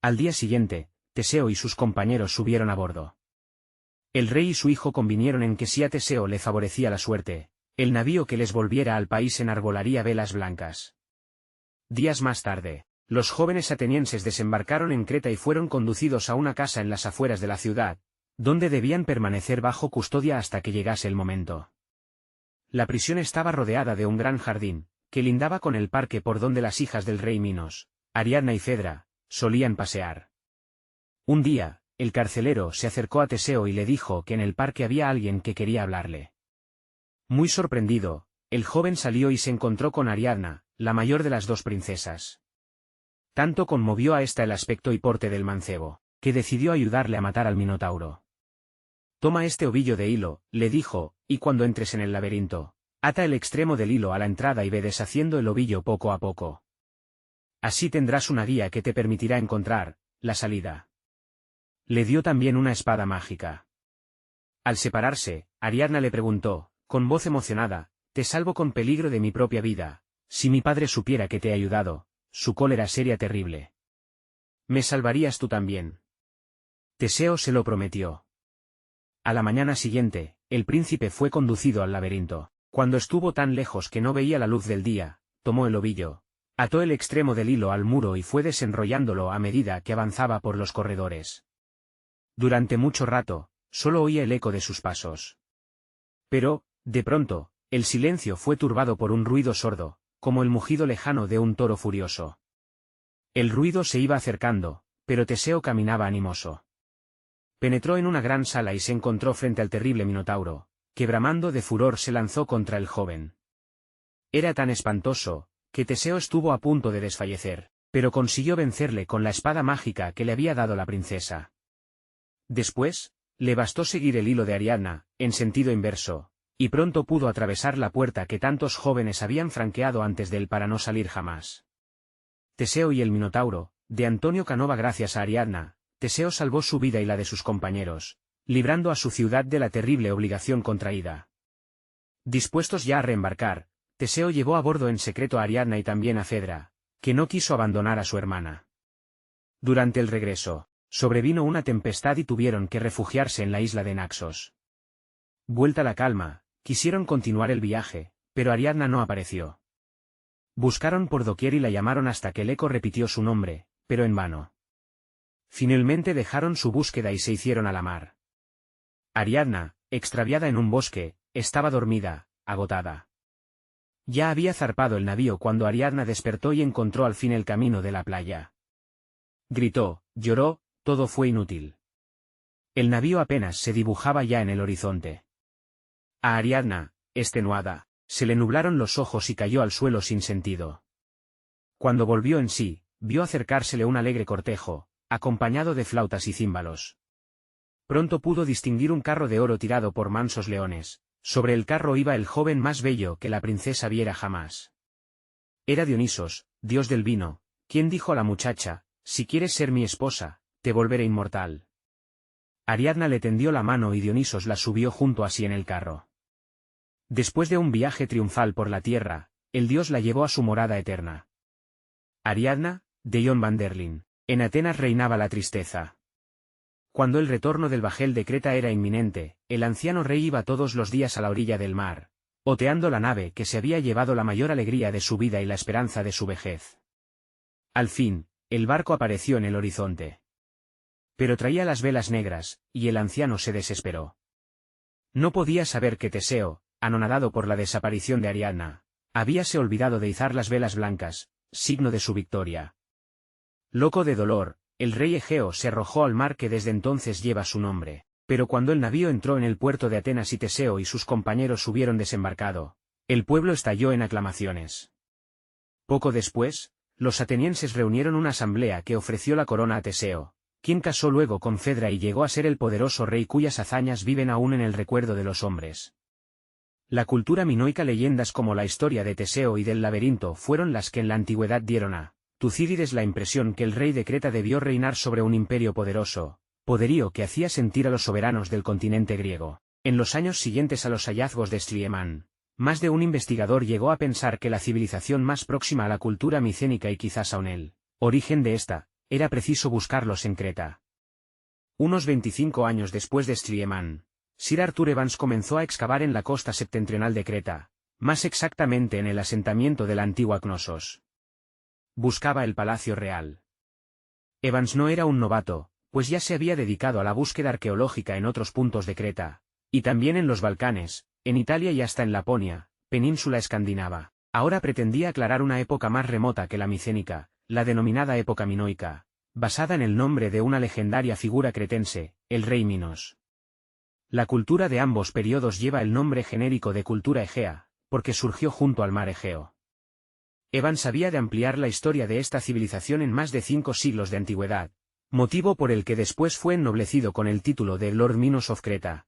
Al día siguiente, Teseo y sus compañeros subieron a bordo. El rey y su hijo convinieron en que si a Teseo le favorecía la suerte, el navío que les volviera al país enarbolaría velas blancas. Días más tarde, los jóvenes atenienses desembarcaron en Creta y fueron conducidos a una casa en las afueras de la ciudad, donde debían permanecer bajo custodia hasta que llegase el momento. La prisión estaba rodeada de un gran jardín, que lindaba con el parque por donde las hijas del rey Minos, Ariadna y Fedra, solían pasear. Un día, el carcelero se acercó a Teseo y le dijo que en el parque había alguien que quería hablarle. Muy sorprendido, el joven salió y se encontró con Ariadna, la mayor de las 2 princesas. Tanto conmovió a esta el aspecto y porte del mancebo, que decidió ayudarle a matar al Minotauro. Toma este ovillo de hilo, le dijo, y cuando entres en el laberinto, ata el extremo del hilo a la entrada y ve deshaciendo el ovillo poco a poco. Así tendrás una guía que te permitirá encontrar la salida. Le dio también una espada mágica. Al separarse, Ariadna le preguntó, con voz emocionada: «Te salvo con peligro de mi propia vida. Si mi padre supiera que te he ayudado, su cólera sería terrible. ¿Me salvarías tú también?». Teseo se lo prometió. A la mañana siguiente, el príncipe fue conducido al laberinto. Cuando estuvo tan lejos que no veía la luz del día, tomó el ovillo, ató el extremo del hilo al muro y fue desenrollándolo a medida que avanzaba por los corredores. Durante mucho rato, solo oía el eco de sus pasos. Pero, de pronto, el silencio fue turbado por un ruido sordo, como el mugido lejano de un toro furioso. El ruido se iba acercando, pero Teseo caminaba animoso. Penetró en una gran sala y se encontró frente al terrible Minotauro, que bramando de furor se lanzó contra el joven. Era tan espantoso, que Teseo estuvo a punto de desfallecer, pero consiguió vencerle con la espada mágica que le había dado la princesa. Después, le bastó seguir el hilo de Ariadna, en sentido inverso, y pronto pudo atravesar la puerta que tantos jóvenes habían franqueado antes de él para no salir jamás. Teseo y el Minotauro, de Antonio Canova. Gracias a Ariadna, Teseo salvó su vida y la de sus compañeros, librando a su ciudad de la terrible obligación contraída. Dispuestos ya a reembarcar, Teseo llevó a bordo en secreto a Ariadna y también a Fedra, que no quiso abandonar a su hermana. Durante el regreso, sobrevino una tempestad y tuvieron que refugiarse en la isla de Naxos. Vuelta la calma, quisieron continuar el viaje, pero Ariadna no apareció. Buscaron por doquier y la llamaron hasta que el eco repitió su nombre, pero en vano. Finalmente dejaron su búsqueda y se hicieron a la mar. Ariadna, extraviada en un bosque, estaba dormida, agotada. Ya había zarpado el navío cuando Ariadna despertó y encontró al fin el camino de la playa. Gritó, lloró, todo fue inútil. El navío apenas se dibujaba ya en el horizonte. A Ariadna, extenuada, se le nublaron los ojos y cayó al suelo sin sentido. Cuando volvió en sí, vio acercársele un alegre cortejo, acompañado de flautas y címbalos. Pronto pudo distinguir un carro de oro tirado por mansos leones. Sobre el carro iba el joven más bello que la princesa viera jamás. Era Dionisos, dios del vino, quien dijo a la muchacha: «Si quieres ser mi esposa, te volveré inmortal». Ariadna le tendió la mano y Dionisos la subió junto a sí en el carro. Después de un viaje triunfal por la tierra, el dios la llevó a su morada eterna. Ariadna, de Jon Vanderlyn. En Atenas reinaba la tristeza. Cuando el retorno del bajel de Creta era inminente, el anciano rey iba todos los días a la orilla del mar, oteando la nave que se había llevado la mayor alegría de su vida y la esperanza de su vejez. Al fin, el barco apareció en el horizonte. Pero traía las velas negras, y el anciano se desesperó. No podía saber que Teseo, anonadado por la desaparición de Ariadna, habíase olvidado de izar las velas blancas, signo de su victoria. Loco de dolor, el rey Egeo se arrojó al mar que desde entonces lleva su nombre, pero cuando el navío entró en el puerto de Atenas y Teseo y sus compañeros hubieron desembarcado, el pueblo estalló en aclamaciones. Poco después, los atenienses reunieron una asamblea que ofreció la corona a Teseo, quien casó luego con Fedra y llegó a ser el poderoso rey cuyas hazañas viven aún en el recuerdo de los hombres. La cultura minoica, leyendas como la historia de Teseo y del laberinto fueron las que en la antigüedad dieron a Tucídides la impresión que el rey de Creta debió reinar sobre un imperio poderoso, poderío que hacía sentir a los soberanos del continente griego. En los años siguientes a los hallazgos de Schliemann, más de un investigador llegó a pensar que la civilización más próxima a la cultura micénica y quizás aún el origen de esta, era preciso buscarlos en Creta. Unos 25 años después de Schliemann, Sir Arthur Evans comenzó a excavar en la costa septentrional de Creta, más exactamente en el asentamiento de la antigua Cnosos. Buscaba el palacio real. Evans no era un novato, pues ya se había dedicado a la búsqueda arqueológica en otros puntos de Creta, y también en los Balcanes, en Italia y hasta en Laponia, península escandinava. Ahora pretendía aclarar una época más remota que la micénica, la denominada época minoica, basada en el nombre de una legendaria figura cretense, el rey Minos. La cultura de ambos periodos lleva el nombre genérico de cultura egea, porque surgió junto al mar Egeo. Evans había de ampliar la historia de esta civilización en más de 5 siglos de antigüedad, motivo por el que después fue ennoblecido con el título de Lord Minos of Creta.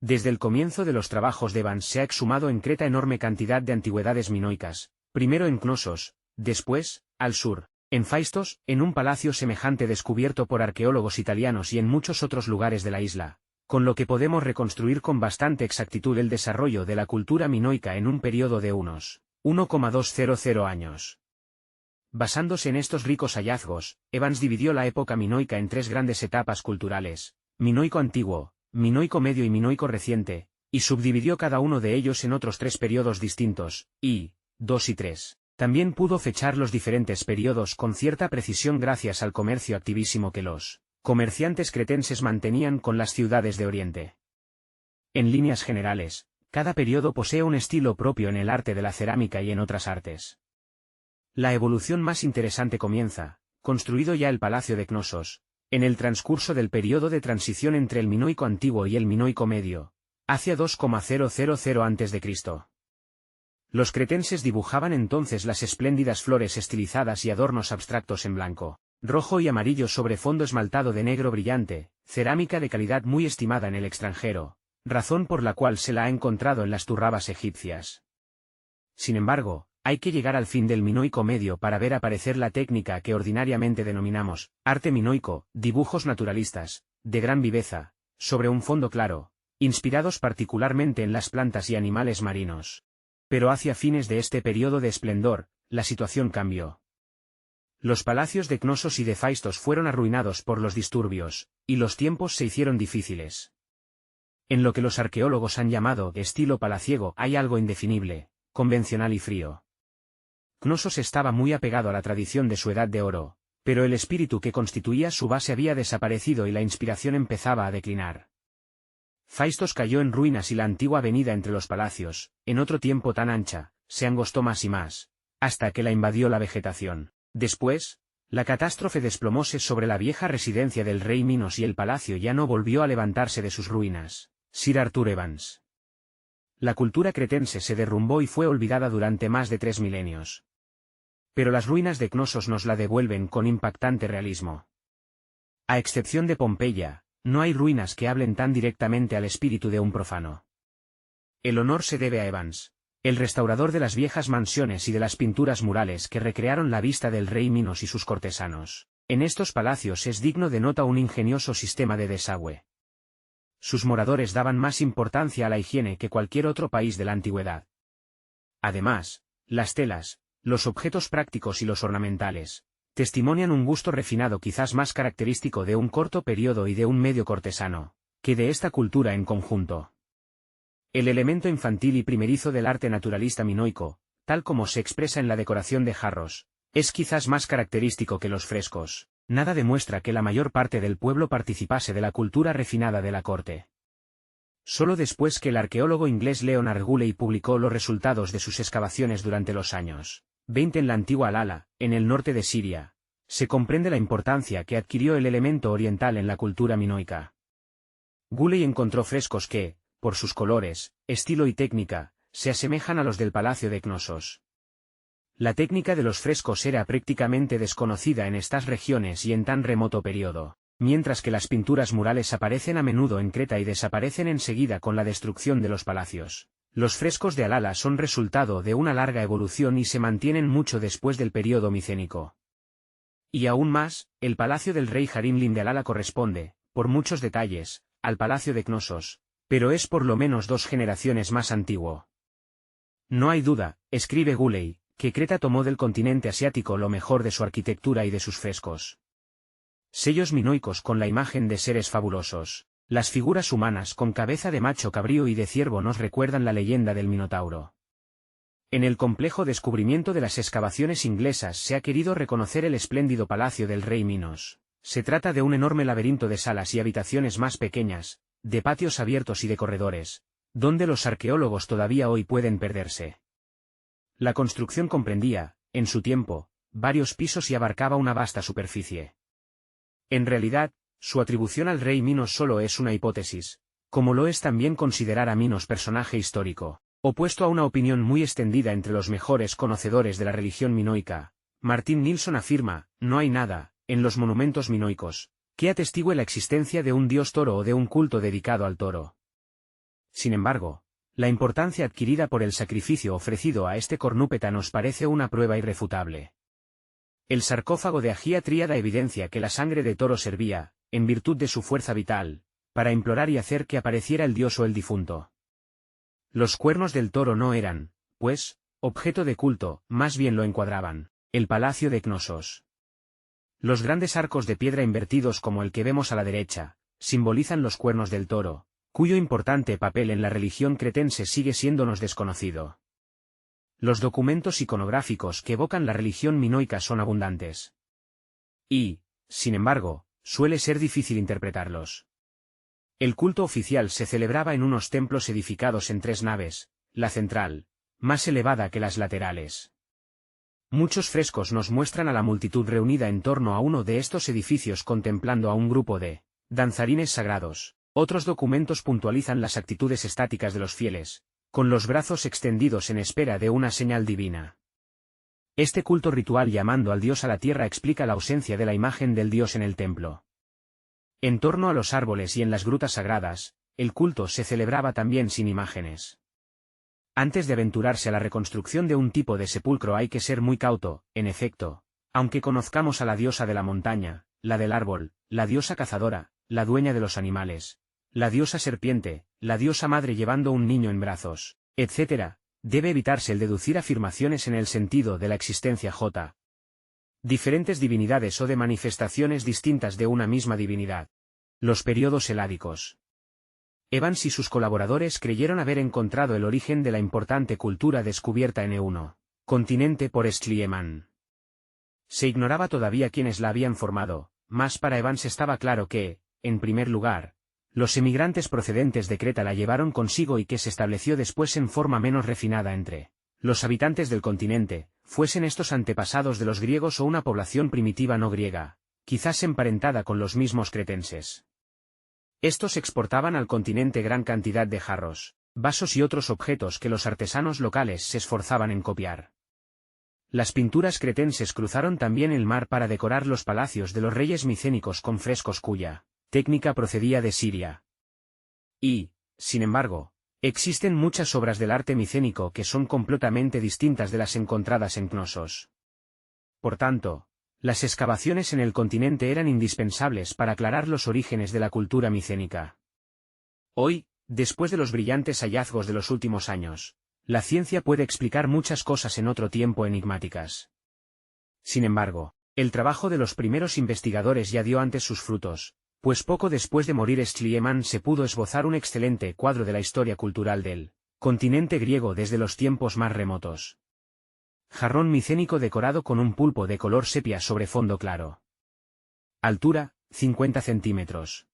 Desde el comienzo de los trabajos de Evans se ha exhumado en Creta enorme cantidad de antigüedades minoicas, primero en Cnosos, después, al sur, en Phaistos, en un palacio semejante descubierto por arqueólogos italianos y en muchos otros lugares de la isla, con lo que podemos reconstruir con bastante exactitud el desarrollo de la cultura minoica en un periodo de unos 1,200 años. Basándose en estos ricos hallazgos, Evans dividió la época minoica en 3 grandes etapas culturales, minoico antiguo, minoico medio y minoico reciente, y subdividió cada uno de ellos en otros 3 periodos distintos, I, II y III. También pudo fechar los diferentes periodos con cierta precisión gracias al comercio activísimo que los comerciantes cretenses mantenían con las ciudades de Oriente. En líneas generales, cada periodo posee un estilo propio en el arte de la cerámica y en otras artes. La evolución más interesante comienza, construido ya el palacio de Cnosos, en el transcurso del periodo de transición entre el minoico antiguo y el minoico medio, hacia 2000 a.C. Los cretenses dibujaban entonces las espléndidas flores estilizadas y adornos abstractos en blanco, rojo y amarillo sobre fondo esmaltado de negro brillante, cerámica de calidad muy estimada en el extranjero, razón por la cual se la ha encontrado en las turrabas egipcias. Sin embargo, hay que llegar al fin del minoico medio para ver aparecer la técnica que ordinariamente denominamos arte minoico, dibujos naturalistas, de gran viveza, sobre un fondo claro, inspirados particularmente en las plantas y animales marinos. Pero hacia fines de este periodo de esplendor, la situación cambió. Los palacios de Cnosos y de Phaistos fueron arruinados por los disturbios, y los tiempos se hicieron difíciles. En lo que los arqueólogos han llamado estilo palaciego hay algo indefinible, convencional y frío. Cnosos estaba muy apegado a la tradición de su edad de oro, pero el espíritu que constituía su base había desaparecido y la inspiración empezaba a declinar. Phaistos cayó en ruinas y la antigua avenida entre los palacios, en otro tiempo tan ancha, se angostó más y más, hasta que la invadió la vegetación. Después, la catástrofe desplomóse sobre la vieja residencia del rey Minos y el palacio ya no volvió a levantarse de sus ruinas. Sir Arthur Evans. La cultura cretense se derrumbó y fue olvidada durante más de 3 milenios. Pero las ruinas de Cnosos nos la devuelven con impactante realismo. A excepción de Pompeya, no hay ruinas que hablen tan directamente al espíritu de un profano. El honor se debe a Evans, el restaurador de las viejas mansiones y de las pinturas murales que recrearon la vista del rey Minos y sus cortesanos. En estos palacios es digno de nota un ingenioso sistema de desagüe. sus moradores daban más importancia a la higiene que cualquier otro país de la antigüedad. Además, las telas, los objetos prácticos y los ornamentales, testimonian un gusto refinado quizás más característico de un corto periodo y de un medio cortesano, que de esta cultura en conjunto. El elemento infantil y primerizo del arte naturalista minoico, tal como se expresa en la decoración de jarros, es quizás más característico que los frescos. Nada demuestra que la mayor parte del pueblo participase de la cultura refinada de la corte. Solo después que el arqueólogo inglés Leonard Guley publicó los resultados de sus excavaciones durante los años 20 en la antigua Al-Ala, en el norte de Siria, se comprende la importancia que adquirió el elemento oriental en la cultura minoica. Guley encontró frescos que, por sus colores, estilo y técnica, se asemejan a los del Palacio de Cnosos. La técnica de los frescos era prácticamente desconocida en estas regiones y en tan remoto periodo, mientras que las pinturas murales aparecen a menudo en Creta y desaparecen enseguida con la destrucción de los palacios. Los frescos de Al-Ala son resultado de una larga evolución y se mantienen mucho después del periodo micénico. Y aún más, el palacio del rey Harimlin de Al-Ala corresponde, por muchos detalles, al palacio de Cnosos, pero es por lo menos 2 generaciones más antiguo. No hay duda, escribe Guley, que Creta tomó del continente asiático lo mejor de su arquitectura y de sus frescos. Sellos minoicos con la imagen de seres fabulosos. Las figuras humanas con cabeza de macho cabrío y de ciervo nos recuerdan la leyenda del Minotauro. En el complejo descubrimiento de las excavaciones inglesas se ha querido reconocer el espléndido palacio del rey Minos. Se trata de un enorme laberinto de salas y habitaciones más pequeñas, de patios abiertos y de corredores, donde los arqueólogos todavía hoy pueden perderse. La construcción comprendía, en su tiempo, varios pisos y abarcaba una vasta superficie. En realidad, su atribución al rey Minos solo es una hipótesis, como lo es también considerar a Minos personaje histórico, opuesto a una opinión muy extendida entre los mejores conocedores de la religión minoica. Martin Nilsson afirma, no hay nada, en los monumentos minoicos, que atestigue la existencia de un dios toro o de un culto dedicado al toro. Sin embargo, la importancia adquirida por el sacrificio ofrecido a este cornúpeta nos parece una prueba irrefutable. El sarcófago de Agía Tríada evidencia que la sangre de toro servía, en virtud de su fuerza vital, para implorar y hacer que apareciera el dios o el difunto. Los cuernos del toro no eran, pues, objeto de culto, más bien lo encuadraban, el palacio de Cnosos. Los grandes arcos de piedra invertidos como el que vemos a la derecha, simbolizan los cuernos del toro, cuyo importante papel en la religión cretense sigue siéndonos desconocido. Los documentos iconográficos que evocan la religión minoica son abundantes. Y, sin embargo, suele ser difícil interpretarlos. El culto oficial se celebraba en unos templos edificados en 3 naves, la central, más elevada que las laterales. Muchos frescos nos muestran a la multitud reunida en torno a uno de estos edificios contemplando a un grupo de danzarines sagrados. Otros documentos puntualizan las actitudes estáticas de los fieles, con los brazos extendidos en espera de una señal divina. Este culto ritual llamando al dios a la tierra explica la ausencia de la imagen del dios en el templo. En torno a los árboles y en las grutas sagradas, el culto se celebraba también sin imágenes. Antes de aventurarse a la reconstrucción de un tipo de sepulcro hay que ser muy cauto, en efecto, aunque conozcamos a la diosa de la montaña, la del árbol, la diosa cazadora, la dueña de los animales, la diosa serpiente, la diosa madre llevando un niño en brazos, etc., debe evitarse el deducir afirmaciones en el sentido de la existencia J. Diferentes divinidades o de manifestaciones distintas de una misma divinidad. Los periodos heládicos. Evans y sus colaboradores creyeron haber encontrado el origen de la importante cultura descubierta en E1, continente por Schliemann. Se ignoraba todavía quiénes la habían formado, mas para Evans estaba claro que, en primer lugar, los emigrantes procedentes de Creta la llevaron consigo y que se estableció después en forma menos refinada entre los habitantes del continente, fuesen estos antepasados de los griegos o una población primitiva no griega, quizás emparentada con los mismos cretenses. Estos exportaban al continente gran cantidad de jarros, vasos y otros objetos que los artesanos locales se esforzaban en copiar. Las pinturas cretenses cruzaron también el mar para decorar los palacios de los reyes micénicos con frescos cuya técnica procedía de Siria. Y, sin embargo, existen muchas obras del arte micénico que son completamente distintas de las encontradas en Cnosos. Por tanto, las excavaciones en el continente eran indispensables para aclarar los orígenes de la cultura micénica. Hoy, después de los brillantes hallazgos de los últimos años, la ciencia puede explicar muchas cosas en otro tiempo enigmáticas. Sin embargo, el trabajo de los primeros investigadores ya dio antes sus frutos, pues poco después de morir Schliemann se pudo esbozar un excelente cuadro de la historia cultural del continente griego desde los tiempos más remotos. Jarrón micénico decorado con un pulpo de color sepia sobre fondo claro. Altura, 50 centímetros.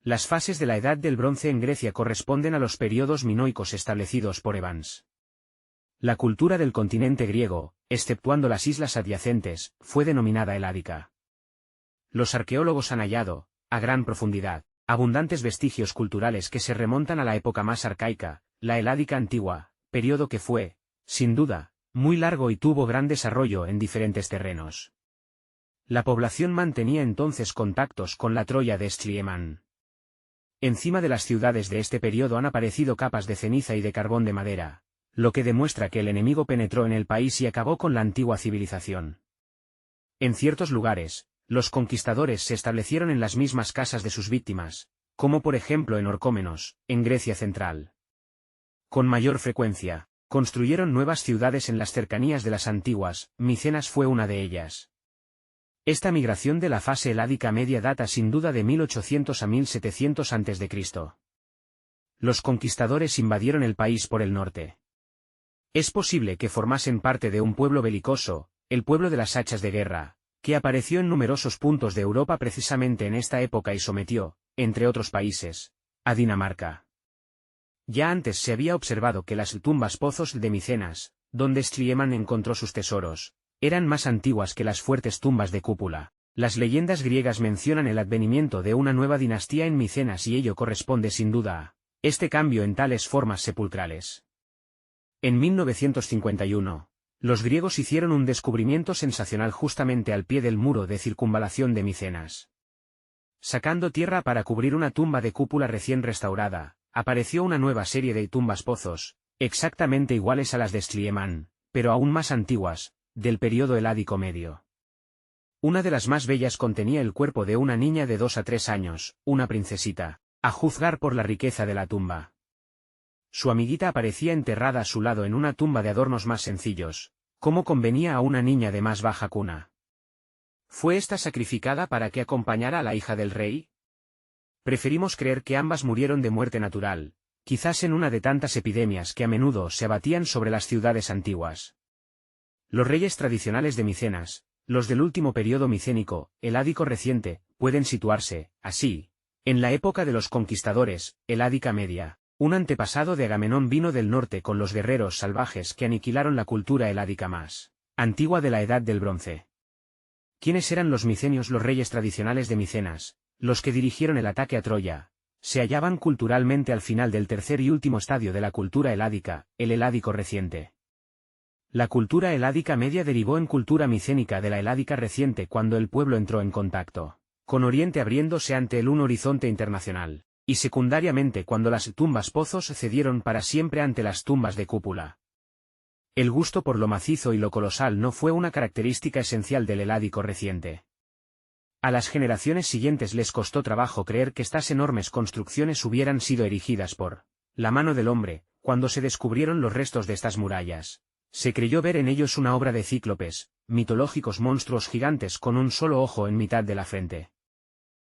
Las fases de la Edad del Bronce en Grecia corresponden a los periodos minoicos establecidos por Evans. La cultura del continente griego, exceptuando las islas adyacentes, fue denominada heládica. Los arqueólogos han hallado, a gran profundidad, abundantes vestigios culturales que se remontan a la época más arcaica, la heládica antigua, periodo que fue, sin duda, muy largo y tuvo gran desarrollo en diferentes terrenos. La población mantenía entonces contactos con la Troya de Schliemann. Encima de las ciudades de este periodo han aparecido capas de ceniza y de carbón de madera, lo que demuestra que el enemigo penetró en el país y acabó con la antigua civilización. En ciertos lugares, los conquistadores se establecieron en las mismas casas de sus víctimas, como por ejemplo en Orcómenos, en Grecia central. Con mayor frecuencia, construyeron nuevas ciudades en las cercanías de las antiguas, Micenas fue una de ellas. Esta migración de la fase heládica media data sin duda de 1800 a 1700 a.C. Los conquistadores invadieron el país por el norte. Es posible que formasen parte de un pueblo belicoso, el pueblo de las hachas de guerra, que apareció en numerosos puntos de Europa precisamente en esta época y sometió, entre otros países, a Dinamarca. Ya antes se había observado que las tumbas pozos de Micenas, donde Schliemann encontró sus tesoros, eran más antiguas que las fuertes tumbas de Cúpula. Las leyendas griegas mencionan el advenimiento de una nueva dinastía en Micenas y ello corresponde sin duda a este cambio en tales formas sepulcrales. En 1951, los griegos hicieron un descubrimiento sensacional justamente al pie del muro de circunvalación de Micenas. Sacando tierra para cubrir una tumba de Cúpula recién restaurada, apareció una nueva serie de tumbas pozos, exactamente iguales a las de Schliemann, pero aún más antiguas, del período heládico medio. Una de las más bellas contenía el cuerpo de una niña de 2 a 3 años, una princesita, a juzgar por la riqueza de la tumba. Su amiguita aparecía enterrada a su lado en una tumba de adornos más sencillos, como convenía a una niña de más baja cuna. ¿Fue esta sacrificada para que acompañara a la hija del rey? Preferimos creer que ambas murieron de muerte natural, quizás en una de tantas epidemias que a menudo se abatían sobre las ciudades antiguas. Los reyes tradicionales de Micenas, los del último periodo micénico, heládico reciente, pueden situarse, así, en la época de los conquistadores, heládica media. Un antepasado de Agamenón vino del norte con los guerreros salvajes que aniquilaron la cultura heládica más antigua de la Edad del Bronce. ¿Quiénes eran los micenios? Los reyes tradicionales de Micenas, los que dirigieron el ataque a Troya, se hallaban culturalmente al final del tercer y último estadio de la cultura heládica, el heládico reciente. La cultura heládica media derivó en cultura micénica de la heládica reciente cuando el pueblo entró en contacto con Oriente abriéndose ante un horizonte internacional, y secundariamente cuando las tumbas pozos cedieron para siempre ante las tumbas de Cúpula. El gusto por lo macizo y lo colosal no fue una característica esencial del heládico reciente. A las generaciones siguientes les costó trabajo creer que estas enormes construcciones hubieran sido erigidas por la mano del hombre. Cuando se descubrieron los restos de estas murallas, se creyó ver en ellos una obra de cíclopes, mitológicos monstruos gigantes con un solo ojo en mitad de la frente.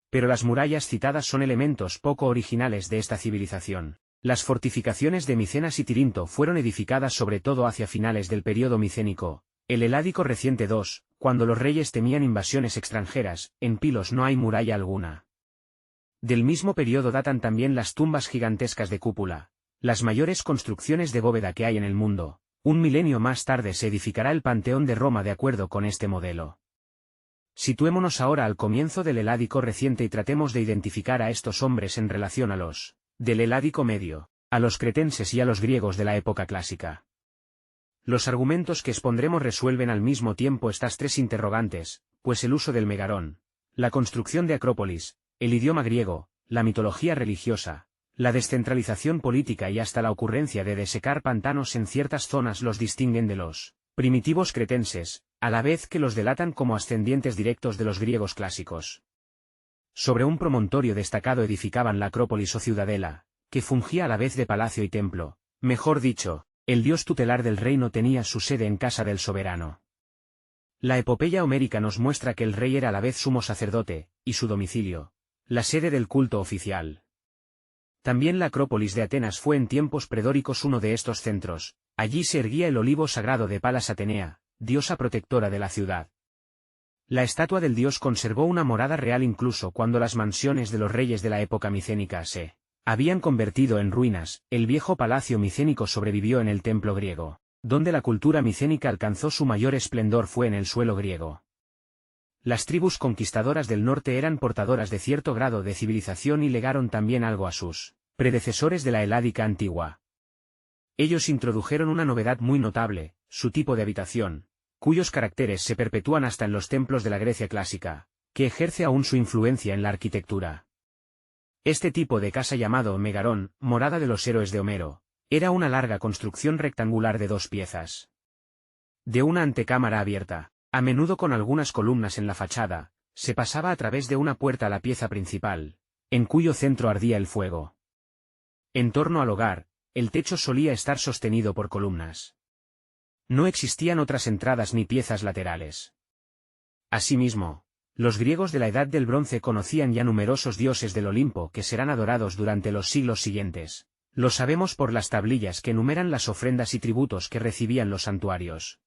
Pero las murallas citadas son elementos poco originales de esta civilización. Las fortificaciones de Micenas y Tirinto fueron edificadas sobre todo hacia finales del período micénico, el heládico reciente II, cuando los reyes temían invasiones extranjeras. En Pilos no hay muralla alguna. Del mismo período datan también las tumbas gigantescas de Cúpula, las mayores construcciones de bóveda que hay en el mundo. Un milenio más tarde se edificará el Panteón de Roma de acuerdo con este modelo. Situémonos ahora al comienzo del heládico reciente y tratemos de identificar a estos hombres en relación a los del heládico medio, a los cretenses y a los griegos de la época clásica. Los argumentos que expondremos resuelven al mismo tiempo estas tres interrogantes, pues el uso del megarón, la construcción de Acrópolis, el idioma griego, la mitología religiosa, la descentralización política y hasta la ocurrencia de desecar pantanos en ciertas zonas los distinguen de los primitivos cretenses, a la vez que los delatan como ascendientes directos de los griegos clásicos. Sobre un promontorio destacado edificaban la Acrópolis o ciudadela, que fungía a la vez de palacio y templo. Mejor dicho, el dios tutelar del reino tenía su sede en casa del soberano. La epopeya homérica nos muestra que el rey era a la vez sumo sacerdote, y su domicilio, la sede del culto oficial. También la Acrópolis de Atenas fue en tiempos predóricos uno de estos centros. Allí se erguía el olivo sagrado de Palas Atenea, diosa protectora de la ciudad. La estatua del dios conservó una morada real incluso cuando las mansiones de los reyes de la época micénica se habían convertido en ruinas. El viejo palacio micénico sobrevivió en el templo griego. Donde la cultura micénica alcanzó su mayor esplendor fue en el suelo griego. Las tribus conquistadoras del norte eran portadoras de cierto grado de civilización y legaron también algo a sus predecesores de la Heládica antigua. Ellos introdujeron una novedad muy notable, su tipo de habitación, cuyos caracteres se perpetúan hasta en los templos de la Grecia clásica, que ejerce aún su influencia en la arquitectura. Este tipo de casa llamado megarón, morada de los héroes de Homero, era una larga construcción rectangular de 2 piezas. De una antecámara abierta, a menudo con algunas columnas en la fachada, se pasaba a través de una puerta a la pieza principal, en cuyo centro ardía el fuego. En torno al hogar, el techo solía estar sostenido por columnas. No existían otras entradas ni piezas laterales. Asimismo, los griegos de la Edad del Bronce conocían ya numerosos dioses del Olimpo que serán adorados durante los siglos siguientes. Lo sabemos por las tablillas que enumeran las ofrendas y tributos que recibían los santuarios.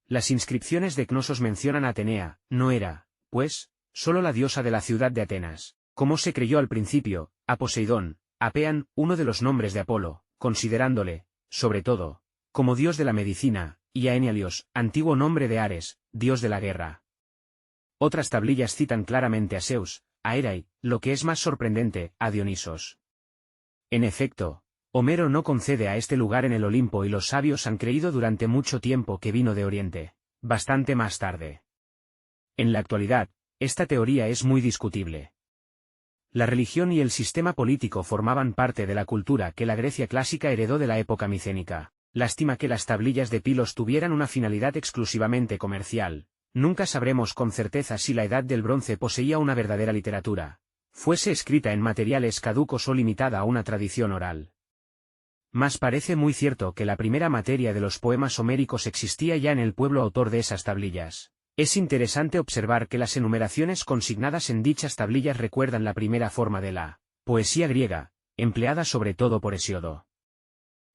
Las inscripciones de Cnosos mencionan a Atenea, no era, pues, solo la diosa de la ciudad de Atenas, como se creyó al principio, a Poseidón, a Pean, uno de los nombres de Apolo, considerándole, sobre todo, como dios de la medicina, y a Enealios, antiguo nombre de Ares, dios de la guerra. Otras tablillas citan claramente a Zeus, a Hera y, lo que es más sorprendente, a Dionisos. En efecto, Homero no concede a este lugar en el Olimpo y los sabios han creído durante mucho tiempo que vino de Oriente, bastante más tarde. En la actualidad, esta teoría es muy discutible. La religión y el sistema político formaban parte de la cultura que la Grecia clásica heredó de la época micénica. Lástima que las tablillas de Pilos tuvieran una finalidad exclusivamente comercial. Nunca sabremos con certeza si la Edad del Bronce poseía una verdadera literatura, fuese escrita en materiales caducos o limitada a una tradición oral. Mas parece muy cierto que la primera materia de los poemas homéricos existía ya en el pueblo autor de esas tablillas. Es interesante observar que las enumeraciones consignadas en dichas tablillas recuerdan la primera forma de la poesía griega, empleada sobre todo por Hesíodo.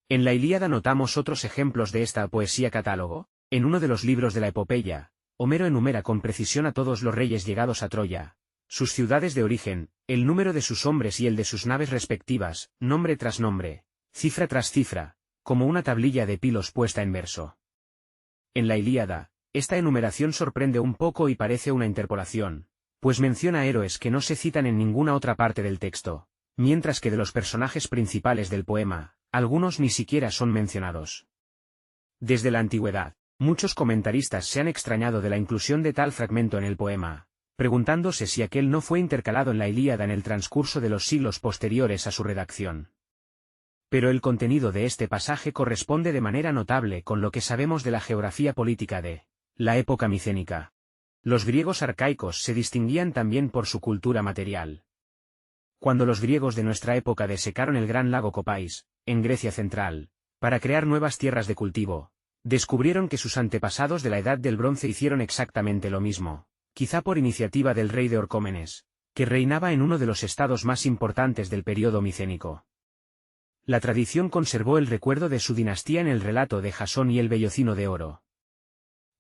En la Ilíada notamos otros ejemplos de esta poesía catálogo. En uno de los libros de la epopeya, Homero enumera con precisión a todos los reyes llegados a Troya, sus ciudades de origen, el número de sus hombres y el de sus naves respectivas, nombre tras nombre, cifra tras cifra, como una tablilla de Pilos puesta en verso. En la Ilíada, esta enumeración sorprende un poco y parece una interpolación, pues menciona héroes que no se citan en ninguna otra parte del texto, mientras que de los personajes principales del poema, algunos ni siquiera son mencionados. Desde la antigüedad, muchos comentaristas se han extrañado de la inclusión de tal fragmento en el poema, preguntándose si aquel no fue intercalado en la Ilíada en el transcurso de los siglos posteriores a su redacción. Pero el contenido de este pasaje corresponde de manera notable con lo que sabemos de la geografía política de la época micénica. Los griegos arcaicos se distinguían también por su cultura material. Cuando los griegos de nuestra época desecaron el gran lago Copais, en Grecia central, para crear nuevas tierras de cultivo, descubrieron que sus antepasados de la Edad del Bronce hicieron exactamente lo mismo, quizá por iniciativa del rey de Orcómenes, que reinaba en uno de los estados más importantes del período micénico. La tradición conservó el recuerdo de su dinastía en el relato de Jasón y el Vellocino de Oro.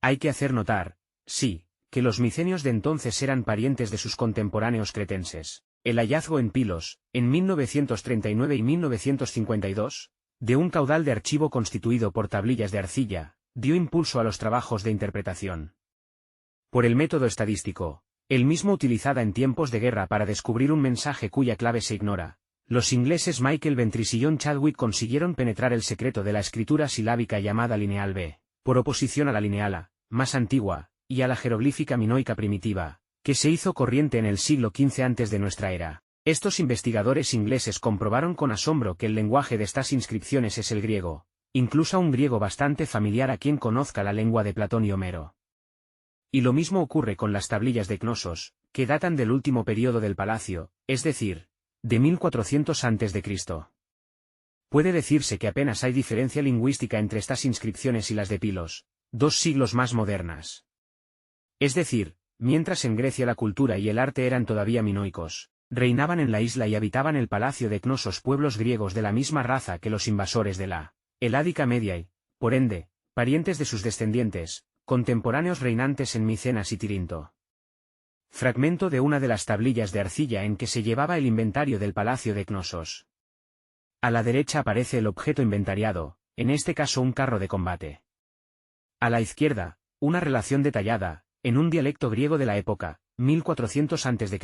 Hay que hacer notar, sí, que los micenios de entonces eran parientes de sus contemporáneos cretenses. El hallazgo en Pilos, en 1939 y 1952, de un caudal de archivo constituido por tablillas de arcilla, dio impulso a los trabajos de interpretación. Por el método estadístico, el mismo utilizada en tiempos de guerra para descubrir un mensaje cuya clave se ignora, los ingleses Michael Ventris y John Chadwick consiguieron penetrar el secreto de la escritura silábica llamada lineal B, por oposición a la lineal A, más antigua, y a la jeroglífica minoica primitiva, que se hizo corriente en el siglo XV antes de nuestra era. Estos investigadores ingleses comprobaron con asombro que el lenguaje de estas inscripciones es el griego, incluso un griego bastante familiar a quien conozca la lengua de Platón y Homero. Y lo mismo ocurre con las tablillas de Cnosos, que datan del último período del palacio, es decir, de 1400 a.C. Puede decirse que apenas hay diferencia lingüística entre estas inscripciones y las de Pilos, 2 siglos más modernas. Es decir, mientras en Grecia la cultura y el arte eran todavía minoicos, reinaban en la isla y habitaban el palacio de Cnosos pueblos griegos de la misma raza que los invasores de la Heládica Media y, por ende, parientes de sus descendientes, contemporáneos reinantes en Micenas y Tirinto. Fragmento de una de las tablillas de arcilla en que se llevaba el inventario del palacio de Cnosos. A la derecha aparece el objeto inventariado, en este caso un carro de combate. A la izquierda, una relación detallada, en un dialecto griego de la época, 1400 a.C.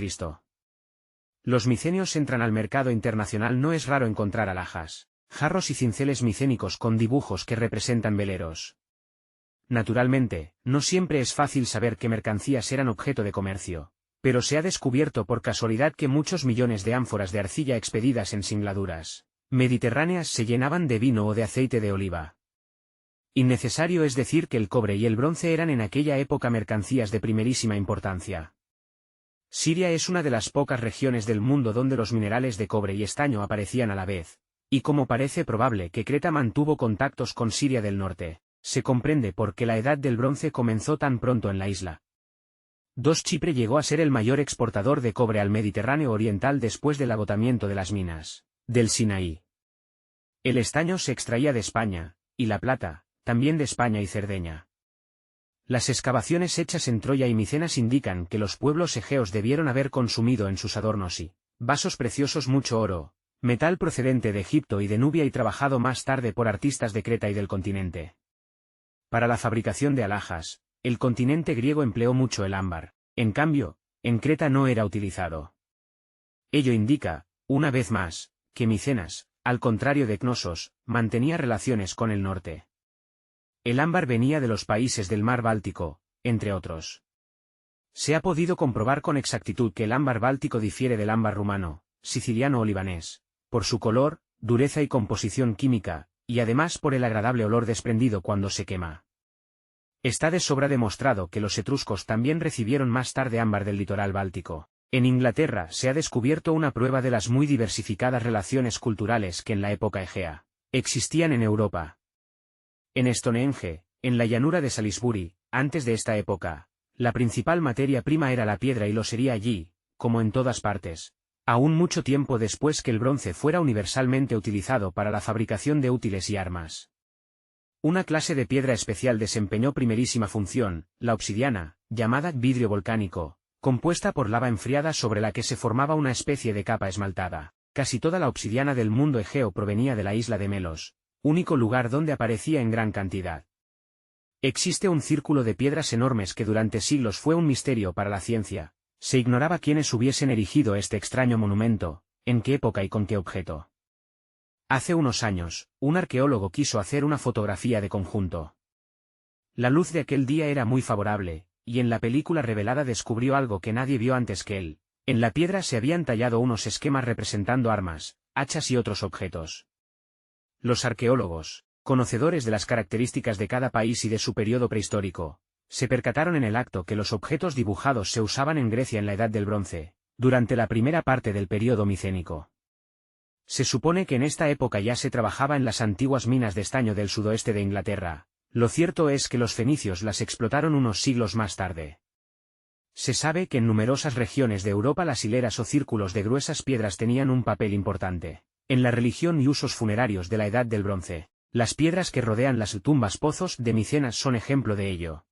Los micenios entran al mercado internacional. No es raro encontrar alhajas, jarros y cinceles micénicos con dibujos que representan veleros. Naturalmente, no siempre es fácil saber qué mercancías eran objeto de comercio, pero se ha descubierto por casualidad que muchos millones de ánforas de arcilla expedidas en singladuras mediterráneas se llenaban de vino o de aceite de oliva. Innecesario es decir que el cobre y el bronce eran en aquella época mercancías de primerísima importancia. Siria es una de las pocas regiones del mundo donde los minerales de cobre y estaño aparecían a la vez, y como parece probable que Creta mantuvo contactos con Siria del norte, se comprende por qué la edad del bronce comenzó tan pronto en la isla. Chipre llegó a ser el mayor exportador de cobre al Mediterráneo oriental después del agotamiento de las minas del Sinaí. El estaño se extraía de España, y la plata, también de España y Cerdeña. Las excavaciones hechas en Troya y Micenas indican que los pueblos egeos debieron haber consumido en sus adornos y vasos preciosos mucho oro, metal procedente de Egipto y de Nubia y trabajado más tarde por artistas de Creta y del continente. Para la fabricación de alhajas, el continente griego empleó mucho el ámbar, en cambio, en Creta no era utilizado. Ello indica, una vez más, que Micenas, al contrario de Cnosos, mantenía relaciones con el norte. El ámbar venía de los países del mar Báltico, entre otros. Se ha podido comprobar con exactitud que el ámbar báltico difiere del ámbar rumano, siciliano o libanés, por su color, dureza y composición química, y además por el agradable olor desprendido cuando se quema. Está de sobra demostrado que los etruscos también recibieron más tarde ámbar del litoral báltico. En Inglaterra se ha descubierto una prueba de las muy diversificadas relaciones culturales que en la época egea existían en Europa. En Stonehenge, en la llanura de Salisbury, antes de esta época, la principal materia prima era la piedra y lo sería allí, como en todas partes, aún mucho tiempo después que el bronce fuera universalmente utilizado para la fabricación de útiles y armas. Una clase de piedra especial desempeñó primerísima función, la obsidiana, llamada vidrio volcánico, compuesta por lava enfriada sobre la que se formaba una especie de capa esmaltada. Casi toda la obsidiana del mundo egeo provenía de la isla de Melos, único lugar donde aparecía en gran cantidad. Existe un círculo de piedras enormes que durante siglos fue un misterio para la ciencia. Se ignoraba quiénes hubiesen erigido este extraño monumento, en qué época y con qué objeto. Hace unos años, un arqueólogo quiso hacer una fotografía de conjunto. La luz de aquel día era muy favorable, y en la película revelada descubrió algo que nadie vio antes que él. En la piedra se habían tallado unos esquemas representando armas, hachas y otros objetos. Los arqueólogos, conocedores de las características de cada país y de su periodo prehistórico, se percataron en el acto que los objetos dibujados se usaban en Grecia en la Edad del Bronce, durante la primera parte del periodo micénico. Se supone que en esta época ya se trabajaba en las antiguas minas de estaño del sudoeste de Inglaterra. Lo cierto es que los fenicios las explotaron unos siglos más tarde. Se sabe que en numerosas regiones de Europa las hileras o círculos de gruesas piedras tenían un papel importante en la religión y usos funerarios de la Edad del Bronce. Las piedras que rodean las tumbas pozos de Micenas son ejemplo de ello.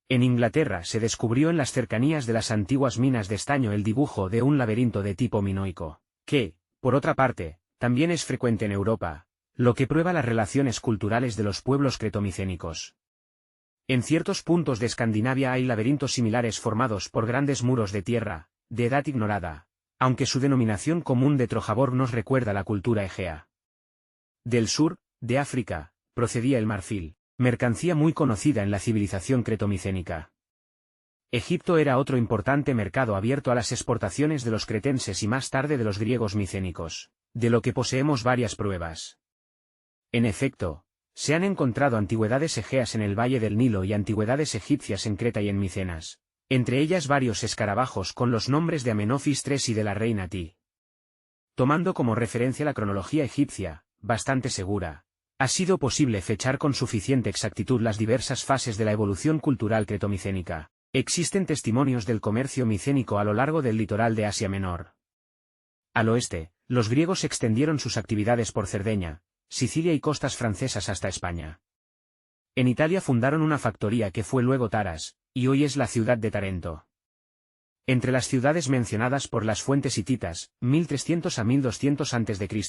En Inglaterra se descubrió en las cercanías de las antiguas minas de estaño el dibujo de un laberinto de tipo minoico, que, por otra parte, también es frecuente en Europa, lo que prueba las relaciones culturales de los pueblos cretomicénicos. En ciertos puntos de Escandinavia hay laberintos similares formados por grandes muros de tierra, de edad ignorada, aunque su denominación común de Trojabor nos recuerda la cultura egea. Del sur, de África, procedía el marfil, mercancía muy conocida en la civilización cretomicénica. Egipto era otro importante mercado abierto a las exportaciones de los cretenses y más tarde de los griegos micénicos, de lo que poseemos varias pruebas. En efecto, se han encontrado antigüedades egeas en el valle del Nilo y antigüedades egipcias en Creta y en Micenas. entre ellas varios escarabajos con los nombres de Amenofis III y de la reina Ti. Tomando como referencia la cronología egipcia, bastante segura, ha sido posible fechar con suficiente exactitud las diversas fases de la evolución cultural cretomicénica. Existen testimonios del comercio micénico a lo largo del litoral de Asia Menor. Al oeste, los griegos extendieron sus actividades por Cerdeña, Sicilia y costas francesas hasta España. En Italia fundaron una factoría que fue luego Taras, y hoy es la ciudad de Tarento. Entre las ciudades mencionadas por las fuentes hititas, 1300 a 1200 a.C.,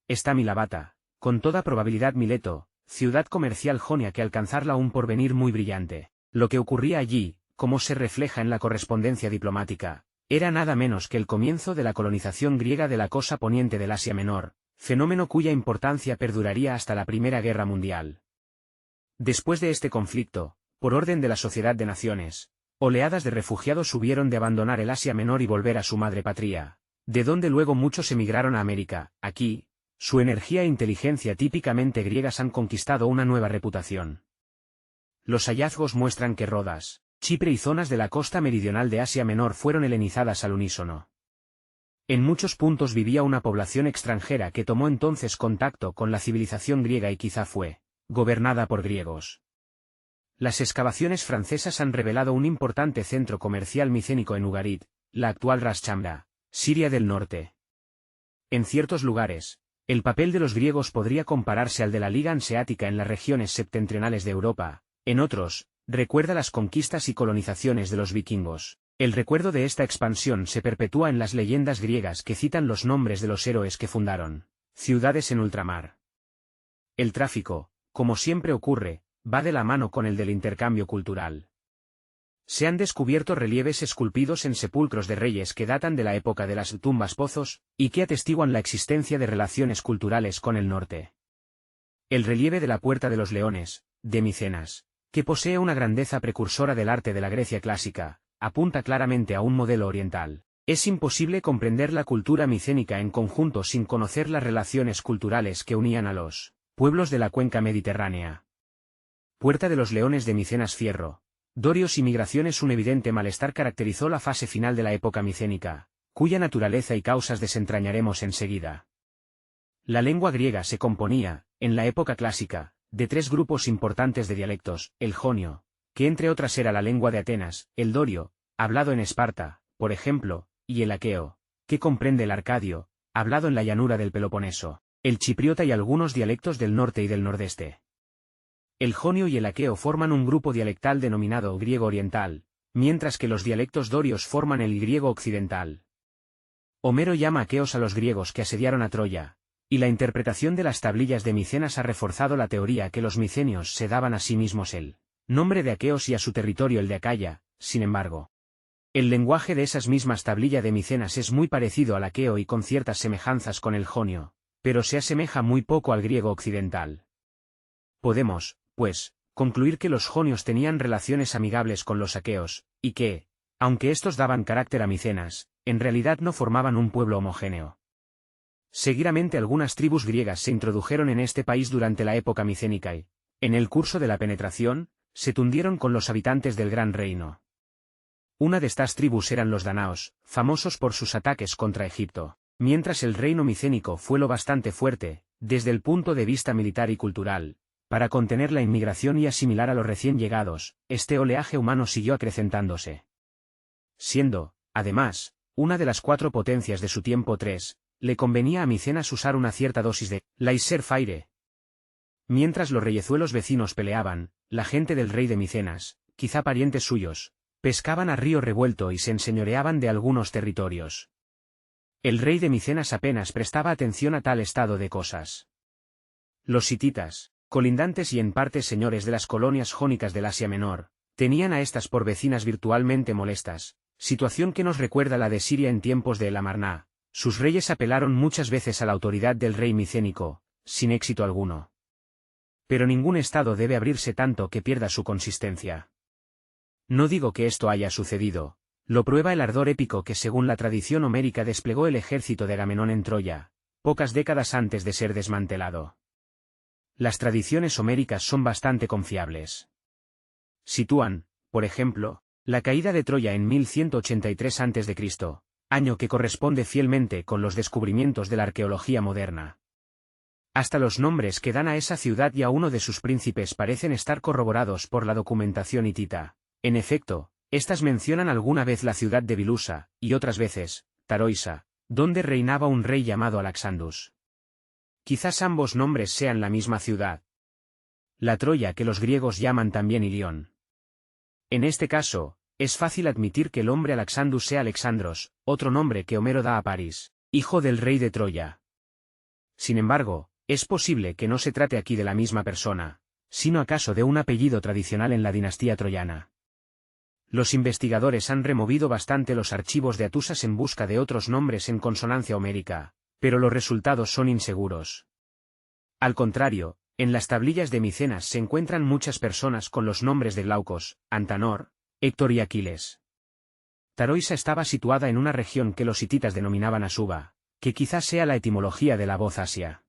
está Milabata, con toda probabilidad Mileto, ciudad comercial jonia que alcanzarla un porvenir muy brillante. Lo que ocurría allí, como se refleja en la correspondencia diplomática, era nada menos que el comienzo de la colonización griega de la costa poniente del Asia Menor, fenómeno cuya importancia perduraría hasta la Primera Guerra Mundial. Después de este conflicto, por orden de la Sociedad de Naciones, oleadas de refugiados hubieron de abandonar el Asia Menor y volver a su madre patria, de donde luego muchos emigraron a América. Aquí, su energía e inteligencia típicamente griegas han conquistado una nueva reputación. Los hallazgos muestran que Rodas, Chipre y zonas de la costa meridional de Asia Menor fueron helenizadas al unísono. En muchos puntos vivía una población extranjera que tomó entonces contacto con la civilización griega y quizá fue gobernada por griegos. Las excavaciones francesas han revelado un importante centro comercial micénico en Ugarit, la actual Ras Shamra, Siria del Norte. En ciertos lugares, el papel de los griegos podría compararse al de la Liga Hanseática en las regiones septentrionales de Europa. En otros, recuerda las conquistas y colonizaciones de los vikingos. El recuerdo de esta expansión se perpetúa en las leyendas griegas que citan los nombres de los héroes que fundaron ciudades en ultramar. El tráfico, como siempre ocurre, va de la mano con el del intercambio cultural. Se han descubierto relieves esculpidos en sepulcros de reyes que datan de la época de las tumbas pozos, y que atestiguan la existencia de relaciones culturales con el norte. El relieve de la Puerta de los Leones, de Micenas, que posee una grandeza precursora del arte de la Grecia clásica, apunta claramente a un modelo oriental. Es imposible comprender la cultura micénica en conjunto sin conocer las relaciones culturales que unían a los pueblos de la cuenca mediterránea. Puerta de los Leones de Micenas Fierro. Dorios y migraciones. Un evidente malestar caracterizó la fase final de la época micénica, cuya naturaleza y causas desentrañaremos enseguida. La lengua griega se componía, en la época clásica, de tres grupos importantes de dialectos: el jonio, que entre otras era la lengua de Atenas; el dorio, hablado en Esparta, por ejemplo, y el aqueo, que comprende el arcadio, hablado en la llanura del Peloponeso, el chipriota y algunos dialectos del norte y del nordeste. El jonio y el aqueo forman un grupo dialectal denominado griego oriental, mientras que los dialectos dorios forman el griego occidental. Homero llama aqueos a los griegos que asediaron a Troya, y la interpretación de las tablillas de Micenas ha reforzado la teoría que los micenios se daban a sí mismos el nombre de aqueos y a su territorio el de Acaya. Sin embargo, el lenguaje de esas mismas tablillas de Micenas es muy parecido al aqueo y con ciertas semejanzas con el jonio, pero se asemeja muy poco al griego occidental. Podemos, pues, concluir que los jonios tenían relaciones amigables con los aqueos, y que, aunque estos daban carácter a Micenas, en realidad no formaban un pueblo homogéneo. Seguidamente algunas tribus griegas se introdujeron en este país durante la época micénica y, en el curso de la penetración, se tundieron con los habitantes del Gran Reino. Una de estas tribus eran los danaos, famosos por sus ataques contra Egipto. Mientras el reino micénico fue lo bastante fuerte, desde el punto de vista militar y cultural, para contener la inmigración y asimilar a los recién llegados, este oleaje humano siguió acrecentándose. Siendo, además, una de las cuatro potencias de su tiempo. Le convenía a Micenas usar una cierta dosis de laissez-faire. Mientras los reyezuelos vecinos peleaban, la gente del rey de Micenas, quizá parientes suyos, pescaban a río revuelto y se enseñoreaban de algunos territorios. El rey de Micenas apenas prestaba atención a tal estado de cosas. Los hititas, colindantes y en parte señores de las colonias jónicas del Asia Menor, tenían a estas por vecinas virtualmente molestas, situación que nos recuerda la de Siria en tiempos de El Amarná. Sus reyes apelaron muchas veces a la autoridad del rey micénico, sin éxito alguno. Pero ningún estado debe abrirse tanto que pierda su consistencia. No digo que esto haya sucedido. Lo prueba el ardor épico que según la tradición homérica desplegó el ejército de Agamenón en Troya, pocas décadas antes de ser desmantelado. Las tradiciones homéricas son bastante confiables. Sitúan, por ejemplo, La caída de Troya en 1183 a.C., año que corresponde fielmente con los descubrimientos de la arqueología moderna. Hasta los nombres que dan a esa ciudad y a uno de sus príncipes parecen estar corroborados por la documentación hitita. En efecto, estas mencionan alguna vez la ciudad de Bilusa, y otras veces, Taroisa, donde reinaba un rey llamado Alexandus. Quizás ambos nombres sean la misma ciudad. La Troya que los griegos llaman también Ilión. En este caso, es fácil admitir que el hombre Alexandus sea Alexandros, otro nombre que Homero da a París, hijo del rey de Troya. Sin embargo, es posible que no se trate aquí de la misma persona, sino acaso de un apellido tradicional en la dinastía troyana. Los investigadores han removido bastante los archivos de Atusas en busca de otros nombres en consonancia homérica, pero los resultados son inseguros. Al contrario, en las tablillas de Micenas se encuentran muchas personas con los nombres de Glaucos, Antanor, Héctor y Aquiles. Taroisa estaba situada en una región que los hititas denominaban Asuba, que quizás sea la etimología de la voz Asia.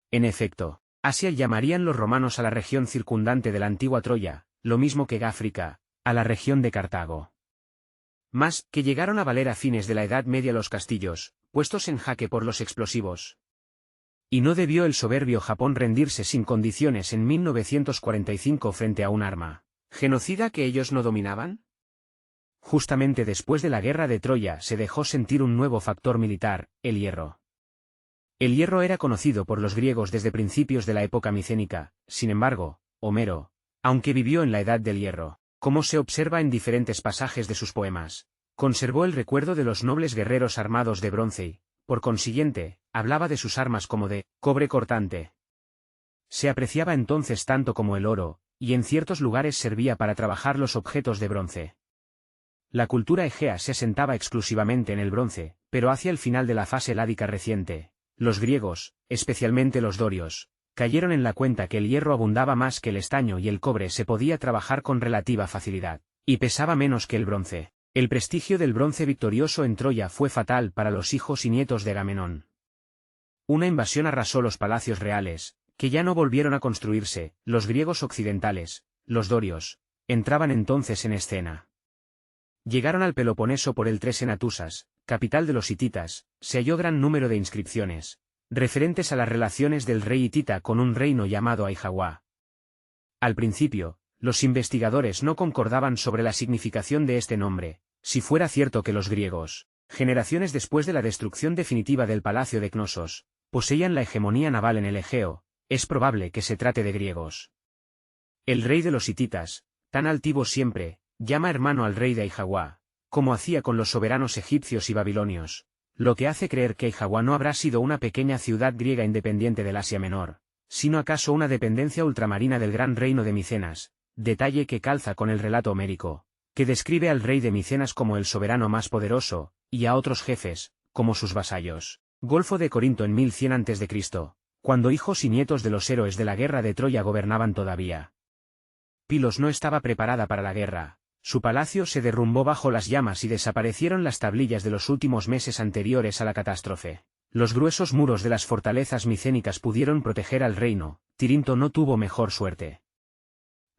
En efecto, Asia llamarían los romanos a la región circundante de la antigua Troya, lo mismo que Gáfrica, a la región de Cartago. Más, que llegaron a valer a fines de la Edad Media los castillos, puestos en jaque por los explosivos. Y no debió el soberbio Japón rendirse sin condiciones en 1945 frente a un arma genocida que ellos no dominaban. Justamente después de la guerra de Troya se dejó sentir un nuevo factor militar, el hierro. El hierro era conocido por los griegos desde principios de la época micénica, sin embargo, Homero, aunque vivió en la Edad del Hierro, como se observa en diferentes pasajes de sus poemas, conservó el recuerdo de los nobles guerreros armados de bronce y, por consiguiente, hablaba de sus armas como de cobre cortante. Se apreciaba entonces tanto como el oro, y en ciertos lugares servía para trabajar los objetos de bronce. La cultura egea se asentaba exclusivamente en el bronce, pero hacia el final de la fase heládica reciente, los griegos, especialmente los dorios, cayeron en la cuenta que el hierro abundaba más que el estaño y el cobre se podía trabajar con relativa facilidad, y pesaba menos que el bronce. El prestigio del bronce victorioso en Troya fue fatal para los hijos y nietos de Agamenón. Una invasión arrasó los palacios reales, que ya no volvieron a construirse. Los griegos occidentales, los dorios, entraban entonces en escena. Llegaron al Peloponeso por el Tres en Atusas, capital de los hititas, se halló gran número de inscripciones, referentes a las relaciones del rey hitita con un reino llamado Aijawa. Al principio, los investigadores no concordaban sobre la significación de este nombre, si fuera cierto que los griegos, generaciones después de la destrucción definitiva del palacio de Cnosos, poseían la hegemonía naval en el Egeo, es probable que se trate de griegos. El rey de los hititas, tan altivo siempre, llama hermano al rey de Aijawa, como hacía con los soberanos egipcios y babilonios, lo que hace creer que Aijawa no habrá sido una pequeña ciudad griega independiente del Asia Menor, sino acaso una dependencia ultramarina del gran reino de Micenas, detalle que calza con el relato homérico, que describe al rey de Micenas como el soberano más poderoso, y a otros jefes, como sus vasallos. Golfo de Corinto en 1100 a.C., cuando hijos y nietos de los héroes de la guerra de Troya gobernaban todavía. Pilos no estaba preparada para la guerra, su palacio se derrumbó bajo las llamas y desaparecieron las tablillas de los últimos meses anteriores a la catástrofe. Los gruesos muros de las fortalezas micénicas pudieron proteger al reino, Tirinto no tuvo mejor suerte.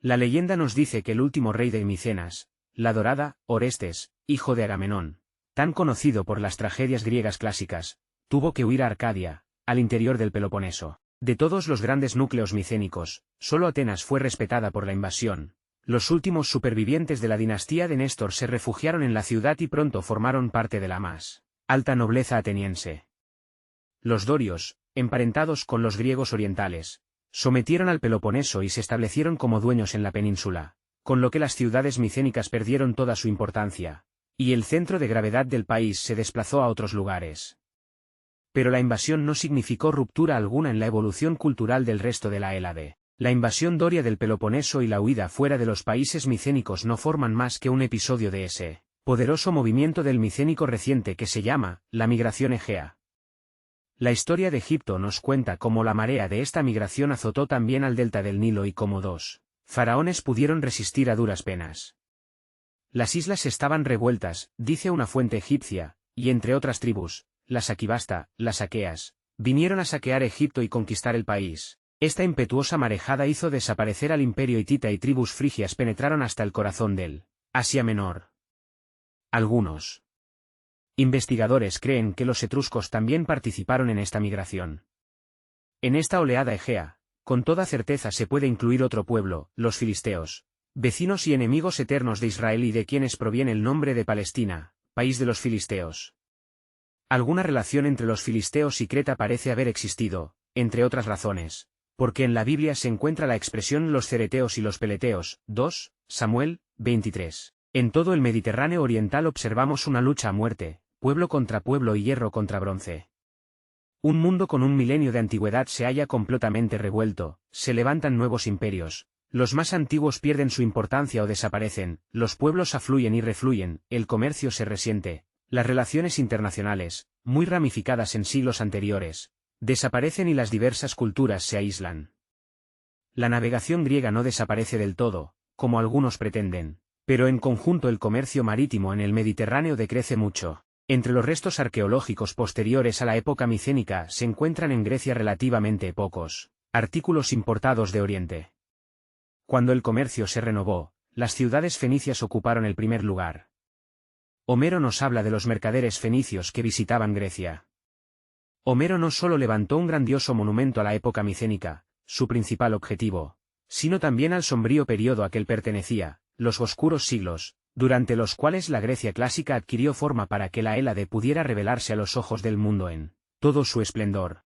La leyenda nos dice que el último rey de Micenas, la Dorada, Orestes, hijo de Agamenón, tan conocido por las tragedias griegas clásicas, tuvo que huir a Arcadia, al interior del Peloponeso. De todos los grandes núcleos micénicos, solo Atenas fue respetada por la invasión. Los últimos supervivientes de la dinastía de Néstor se refugiaron en la ciudad y pronto formaron parte de la más alta nobleza ateniense. Los dorios, emparentados con los griegos orientales, sometieron al Peloponeso y se establecieron como dueños en la península, con lo que las ciudades micénicas perdieron toda su importancia, y el centro de gravedad del país se desplazó a otros lugares. Pero la invasión no significó ruptura alguna en la evolución cultural del resto de la Hélade. La invasión doria del Peloponeso y la huida fuera de los países micénicos no forman más que un episodio de ese poderoso movimiento del micénico reciente que se llama la migración egea. La historia de Egipto nos cuenta cómo la marea de esta migración azotó también al delta del Nilo y cómo dos faraones pudieron resistir a duras penas. Las islas estaban revueltas, dice una fuente egipcia, y entre otras tribus, las Aquibasta, las aqueas, vinieron a saquear Egipto y conquistar el país. Esta impetuosa marejada hizo desaparecer al imperio hitita y tribus frigias penetraron hasta el corazón del Asia Menor. Algunos investigadores creen que los etruscos también participaron en esta migración. En esta oleada egea, con toda certeza se puede incluir otro pueblo, los filisteos, vecinos y enemigos eternos de Israel y de quienes proviene el nombre de Palestina, país de los filisteos. Alguna relación entre los filisteos y Creta parece haber existido, entre otras razones, porque en la Biblia se encuentra la expresión los cereteos y los peleteos, 2 Samuel 23. En todo el Mediterráneo oriental observamos una lucha a muerte, pueblo contra pueblo y hierro contra bronce. Un mundo con un milenio de antigüedad se halla completamente revuelto, se levantan nuevos imperios, los más antiguos pierden su importancia o desaparecen, los pueblos afluyen y refluyen, el comercio se resiente, las relaciones internacionales, muy ramificadas en siglos anteriores, desaparecen y las diversas culturas se aíslan. La navegación griega no desaparece del todo, como algunos pretenden, pero en conjunto el comercio marítimo en el Mediterráneo decrece mucho. Entre los restos arqueológicos posteriores a la época micénica se encuentran en Grecia relativamente pocos artículos importados de Oriente. Cuando el comercio se renovó, las ciudades fenicias ocuparon el primer lugar. Homero nos habla de los mercaderes fenicios que visitaban Grecia. Homero no solo levantó un grandioso monumento a la época micénica, su principal objetivo, sino también al sombrío período a que él pertenecía, los oscuros siglos, durante los cuales la Grecia clásica adquirió forma para que la Hélade pudiera revelarse a los ojos del mundo en todo su esplendor.